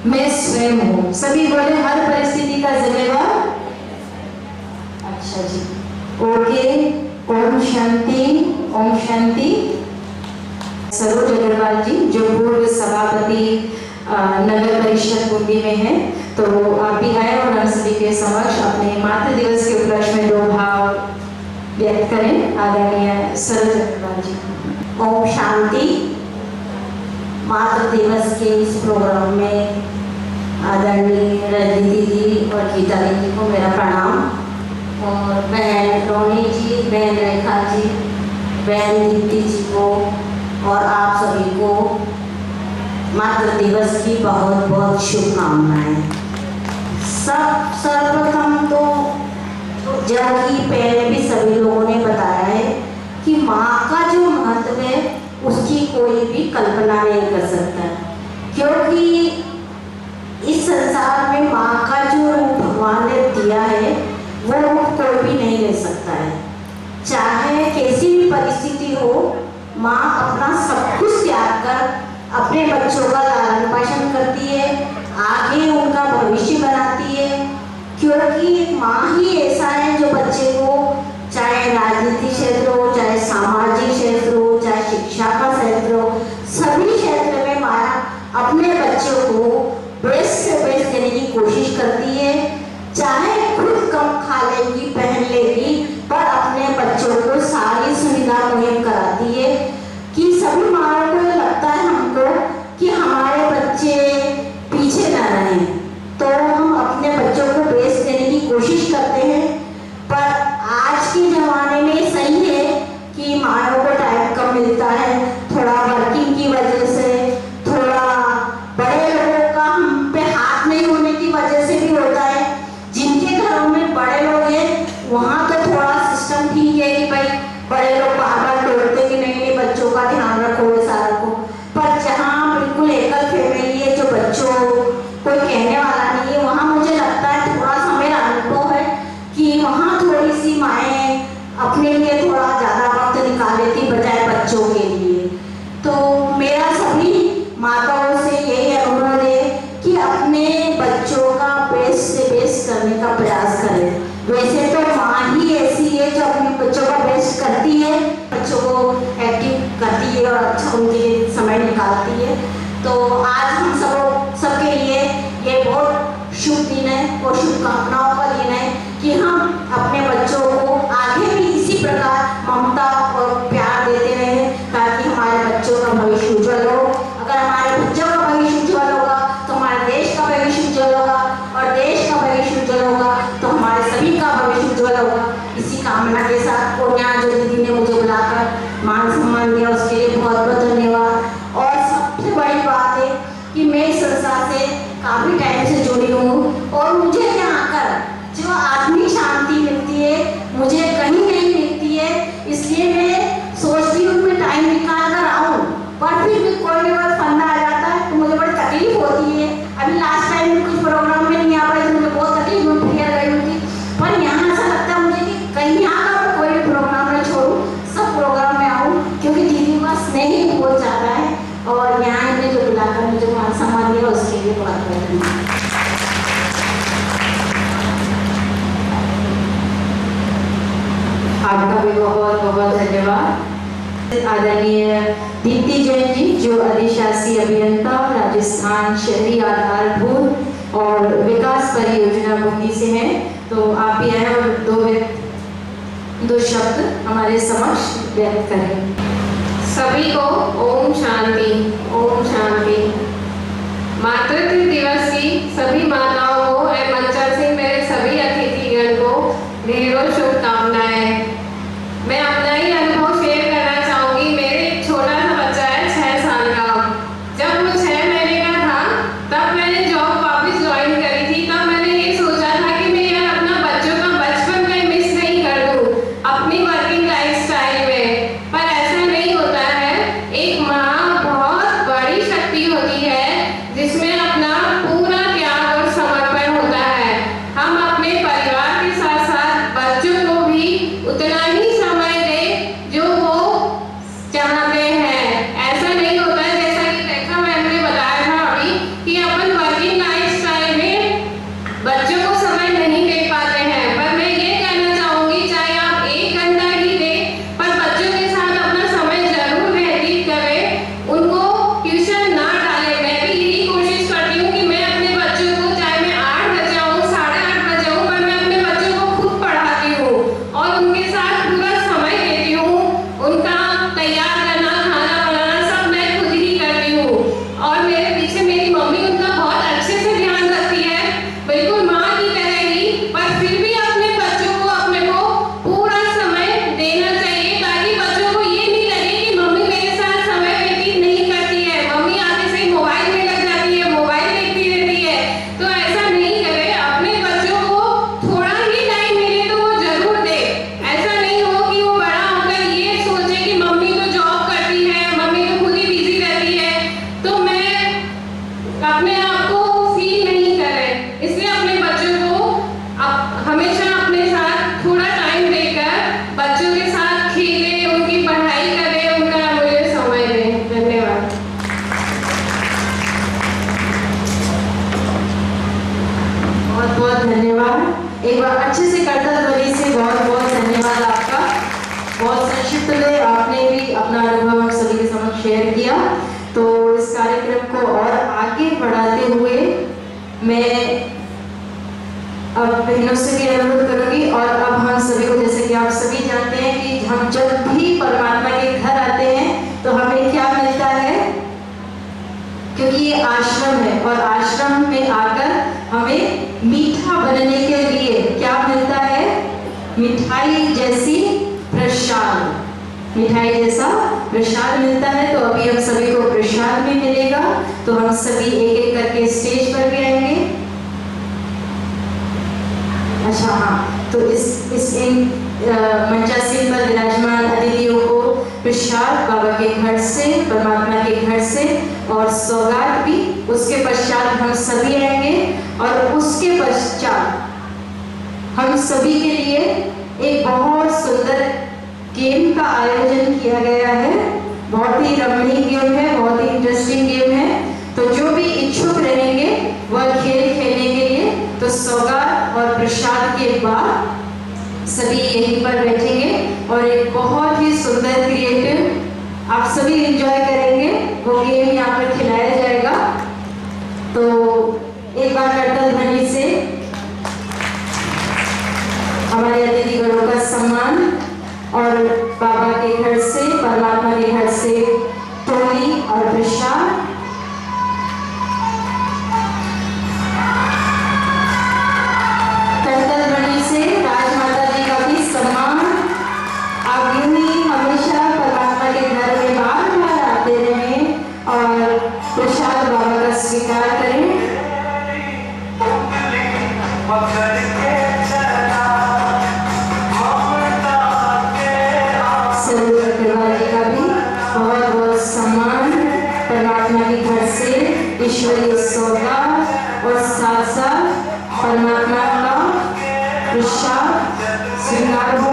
मैं स्वयं हूं। सभी बोले हर परिस्थिति का जिम्मेदार। अच्छा जी, ओके। ओम शांति, ओम शांति। सरोज अग्रवाल जी जो पूर्व सभापति नगर परिषद बूंदी में है, तो आप भी आए और हम सभी के समक्ष अपने मातृ दिवस के उपलक्ष्य में 2 भाव व्यक्त करें। आदरणीय सरोज अग्रवाल जी। ओम शांति। मातृ दिवस के इस प्रोग्राम में आदरणीय रजनी जी और गीता जी को मेरा प्रणाम, और बहन रोनी जी, बहन रेखा जी, बहन दीप्ति जी को और आप सभी को मातृ दिवस की बहुत बहुत शुभकामनाएं। सर्वप्रथम तो जब कि पहले भी सभी लोगों ने बताया है कि माँ का जो महत्व है उसकी कोई भी कल्पना नहीं कर सकता, क्योंकि इस संसार में माँ का जो रूप भगवान ने दिया है वो रूप कोई भी नहीं ले सकता है। चाहे कैसी भी परिस्थिति हो, माँ अपना सब कुछ त्याग कर अपने बच्चों का लालन पालन करती है, आगे उनका भविष्य बनाती है, क्योंकि माँ ही ऐसा है जो बच्चे को, चाहे राजनीतिक क्षेत्र हो, चाहे सामाजिक क्षेत्र हो, चाहे शिक्षा का क्षेत्र हो, सभी क्षेत्र में माँ अपने बच्चों को बेस्ट से बेस्ट देने की कोशिश करती है। चाहे खुद कम खा लेगी, पहन लेगी, पर अपने बच्चों को सारी सुविधा मुहैया कराती है। कि सभी माँ को लगता है हमको कि हमारे बच्चे पीछे ना रहें, तो हम अपने बच्चों को बेस्ट देने की कोशिश करते हैं। पर आज के ज़माने में सही है कि माँओं को टाइम कम मिलता है, थोड़ा वर्किंग की वजह से, थोड़ा बड़े लोगों का हम पे हाथ नहीं होने की वजह से भी होता है। जिनके घरों में बड़े लोग हैं वहाँ तो थोड़ा सिस्टम ठीक है कि भाई बड़े लोग बार-बार टोकते कि नहीं बच्चों का ध्यान रखो सारा को। पर जहाँ बिल्कुल एकल फैमिली है, जो बच्चों कोई कहने वाला नहीं है, वहाँ मुझे लगता है थोड़ा सा मेरा अनुभव है कि वहाँ थोड़ी सी माएँ अपने लिए थोड़ा ज़्यादा वक्त निकाल लेती बजाय बच्चों के लिए। तो मेरा सभी माताओं से यही अनुरोध है कि अपने बच्चों का बेस्ट से बेस्ट करने का प्रयास करें। वैसे तो माँ ही ऐसी है जो अपने बच्चों का बेस्ट करती है, बच्चों को एक्टिव करती है और अच्छा उनके लिए समय निकालती है। तो आज हम सबके लिए ये बहुत शुभ दिन है और शुभकामनाओं का दिन है कि हम अपने बच्चों को आगे भी इसी प्रकार ममता और प्यार देते रहें, ताकि हमारे बच्चों का भविष्य उज्जवल हो। अगर हमारे बच्चों का भविष्य उज्जवल होगा तो हमारे देश का भविष्य उज्जवल होगा, और देश का भविष्य उज्जवल होगा तो हमारे सभी का भविष्य उज्जवल होगा। इसी कामना के साथ और यहाँ जो दीदी ने मुझे बुलाकर मान सम्मान दिया उसके लिए बहुत बहुत धन्यवाद। और सबसे बड़ी बात है कि मैं इस संसार से काफ़ी टाइम से जुड़ी हूँ, और मुझे यहाँ आकर जो आत्मिक शांति मिलती है मुझे कहीं नहीं मिलती है। इसलिए मैं सोचती हूँ मैं टाइम निकाल कर आऊँ, पर फिर भी कोई ना कोई फंदा आ जाता है तो मुझे बड़ी तकलीफ होती है। अभी लास्ट टाइम कुछ प्रोग्राम में नहीं आ पाई तो मुझे बहुत तकलीफ हुई, गई होती। पर यहाँ ऐसा लगता है भी बहुत बहुत धन्यवाद। आदरणीय दीप्ति जैन जी जो अधिशासी अभियंता राजस्थान शहरी आधारभूत और विकास परियोजना बूंदी से हैं, तो आप भी आए और दो शब्द हमारे समक्ष व्यक्त करें। सभी को ओम शांति, ओम शांति। मातृत्व दिवस की सभी माताओं को एवं मंचर से मेरे सभी अतिथिगण को ढेरों शुभकामनाएं। मैं अपना ही अनुभव शेयर करना चाहूंगी। मेरे एक छोटा सा बच्चा है 6 साल का। जब वो 6 महीने का था तब मैंने जॉब वापस ज्वाइन करी थी। तब मैंने ये सोचा था कि मैं यार अपना बच्चों का बचपन कहीं मिस नहीं कर दूं अपनी वर्किंग लाइफस्टाइल में, पर ऐसा नहीं होता है। एक माँ बहुत बड़ी शक्ति होती है जिसमें अपना पूरा त्याग और समर्पण होता है। हम अपने परिवार के साथ साथ बच्चों को भी उतना ही समय दें जो वो चाहते हैं। ऐसा नहीं होता है जैसा कि रेखा मैम ने बताया था अभी कि अपन वर्किंग लाइफस्टाइल में बच्चों को समय नहीं दे पाते हैं। पर मैं ये कहना चाहूंगी चाहे आप 1 घंटा ही दें पर बच्चों के साथ अपना समय जरूर व्यतीत करें, उनको ट्यूशन ना डालें। मैं भी यही कोशिश करती हूँ कि मैं अपने बच्चों को चाहे मैं 8 बजे आऊँ 8:30 बजे आऊँ पर मैं अपने बच्चों को खुद पढ़ाती हूँ और उनके साथ पूरा समय देती हूँ। उनका तैयार करना खाना बनाना सब मैं खुद ही करती हूँ और मेरे पीछे मेरी मम्मी उनका बहुत अच्छे से ध्यान रखती है, बिल्कुल माँ की तरह ही। पर फिर भी अपने बच्चों को अपने को पूरा समय देना चाहिए ताकि बच्चों को ये नहीं लगे कि मम्मी मेरे साथ समय व्यतीत नहीं करती है, मम्मी आगे से ही मोबाइल में लग जाती है, मोबाइल देखती रहती है। तो ऐसा नहीं करें, अपने बच्चों को थोड़ा ही टाइम मिले तो वो जरूर दे। ऐसा नहीं हो कि वो बड़ा होकर ये सोचे कि मम्मी तो जॉब करती है, मम्मी तो खुद ही बिजी रहती है, तो मैं अपने आप को फील नहीं करें। इसलिए अपने बच्चों को हमेशा अपने साथ थोड़ा टाइम देकर बच्चों के साथ खेलें, उनकी पढ़ाई करें, उनका मुझे समय दें। धन्यवाद। बहुत बहुत धन्यवाद। एक बार अच्छे से करतल ध्वनि से बहुत बहुत धन्यवाद आपका। बहुत संक्षिप्त में आपने भी अपना अनुभव हम सभी के समक्ष शेयर किया। तो इस कार्यक्रम को और आगे बढ़ाते हुए मैं अब बहनों से भी अनुरोध करूंगी और अब हम सभी को, जैसे कि आप सभी जानते हैं कि हम जब भी परमात्मा के घर आते हैं तो हमें क्या मिलता है, क्योंकि ये आश्रम है और आश्रम में आकर हमें मीठा बनने के लिए क्या मिलता है, मिठाई जैसी प्रसाद, मिठाई जैसा प्रसाद मिलता है। तो अभी हम सभी को प्रसाद भी मिलेगा, तो हम सभी एक एक करके स्टेज पर भी आएंगे। अच्छा हाँ, तो इस इन मंचासीन पर विराजमान अतिथियों को प्रसाद बाबा के घर से, परमात्मा के घर से और सौगात भी। उसके पश्चात हम सभी आएंगे और उसके पश्चात हम सभी के लिए एक बहुत सुंदर गेम का आयोजन किया गया है। बहुत ही रमणीय गेम है, बहुत ही इंटरेस्टिंग गेम है। तो जो भी इच्छुक रहेंगे वह खेल खेलने के लिए तो सौगात और प्रसाद के बाद सभी यहीं पर बैठेंगे और एक बहुत ही सुंदर क्रिएटिव आप सभी एंजॉय करेंगे, वो गेम यहाँ पर खिलाया जाएगा। तो एक बार करतल ध्वनि से हमारे अतिथिगणों का सम्मान और बाबा के घर से, परमात्मा के घर से टोली और प्रसाद। करतल ध्वनि से राजमाता जी का भी सम्मान। आप यूं ही हमेशा परमात्मा के घर में बार बार आते रहें और प्रसाद बाबा का स्वीकार करें। बहुत बहुत सम्मान परमात्मा के घर से ईश्वरीय सौगात और साथ साथ परमात्मा का प्रसाद स्वीकार हो।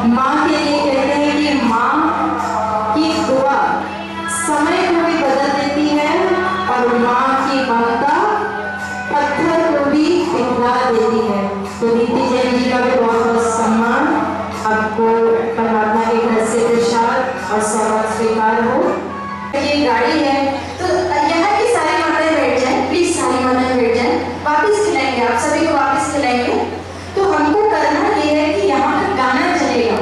माँ के लिए कहते हैं कि माँ की दुआ समय को भी बदल देती है और माँ की ममता पत्थर को भी पिघला देती है। तो दीप्ति जैन जी का भी बहुत आप सभी को वापस खिलाएंगे। तो हमको करना ये है कि यहाँ पर गाना चलेगा,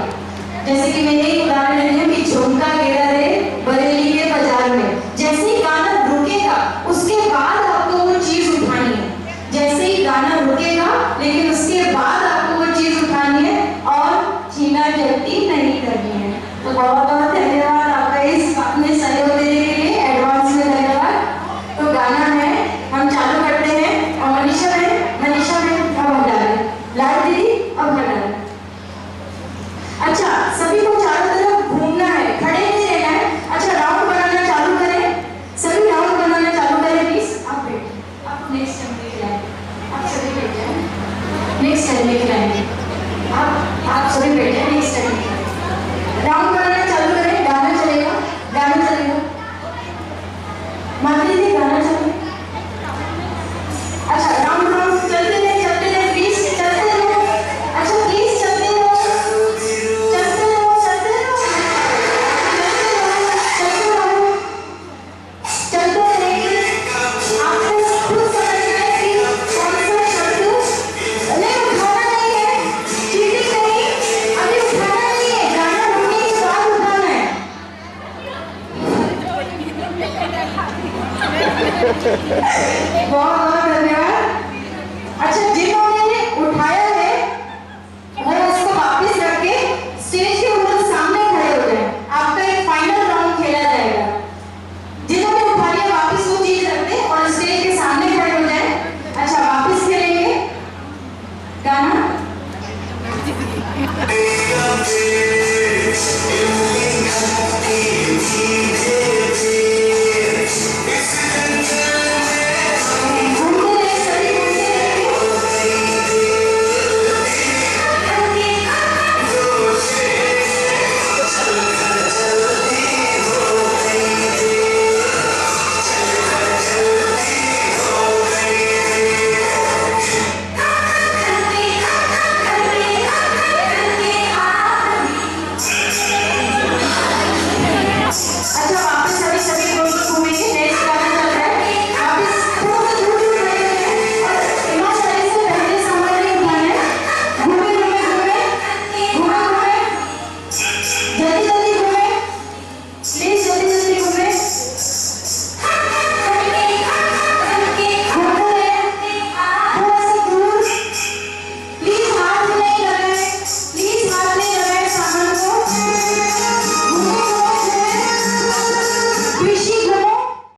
जैसे कि मैंने एक उदाहरण लिया कि झुमका गिरा रे बरेली के बाजार में। जैसे ही गाना रुकेगा उसके बाद आपको वो चीज उठानी है, जैसे ही गाना रुकेगा लेकिन उसके बाद आपको वो चीज उठानी है और छीना झपटी नहीं करनी है। तो बहुत बहुत धन्यवाद आपका इस अपने सहयोग देने के लिए, एडवांस में धन्यवाद। तो गाना है, हम चालू करते हैं और मनीषा में अब हटा लें, लाल दीदी अब हटा लें। अच्छा, सभी को चारों तरफ घूमना है, खड़े नहीं रहना है। अच्छा, राउंड बनाना चालू करें, सभी राउंड बनाना चालू करें प्लीज। आप बैठ, आप नेक्स्ट टाइम में खिलाएं, आप सभी बैठ जाएं, नेक्स्ट टाइम में खिलाएं।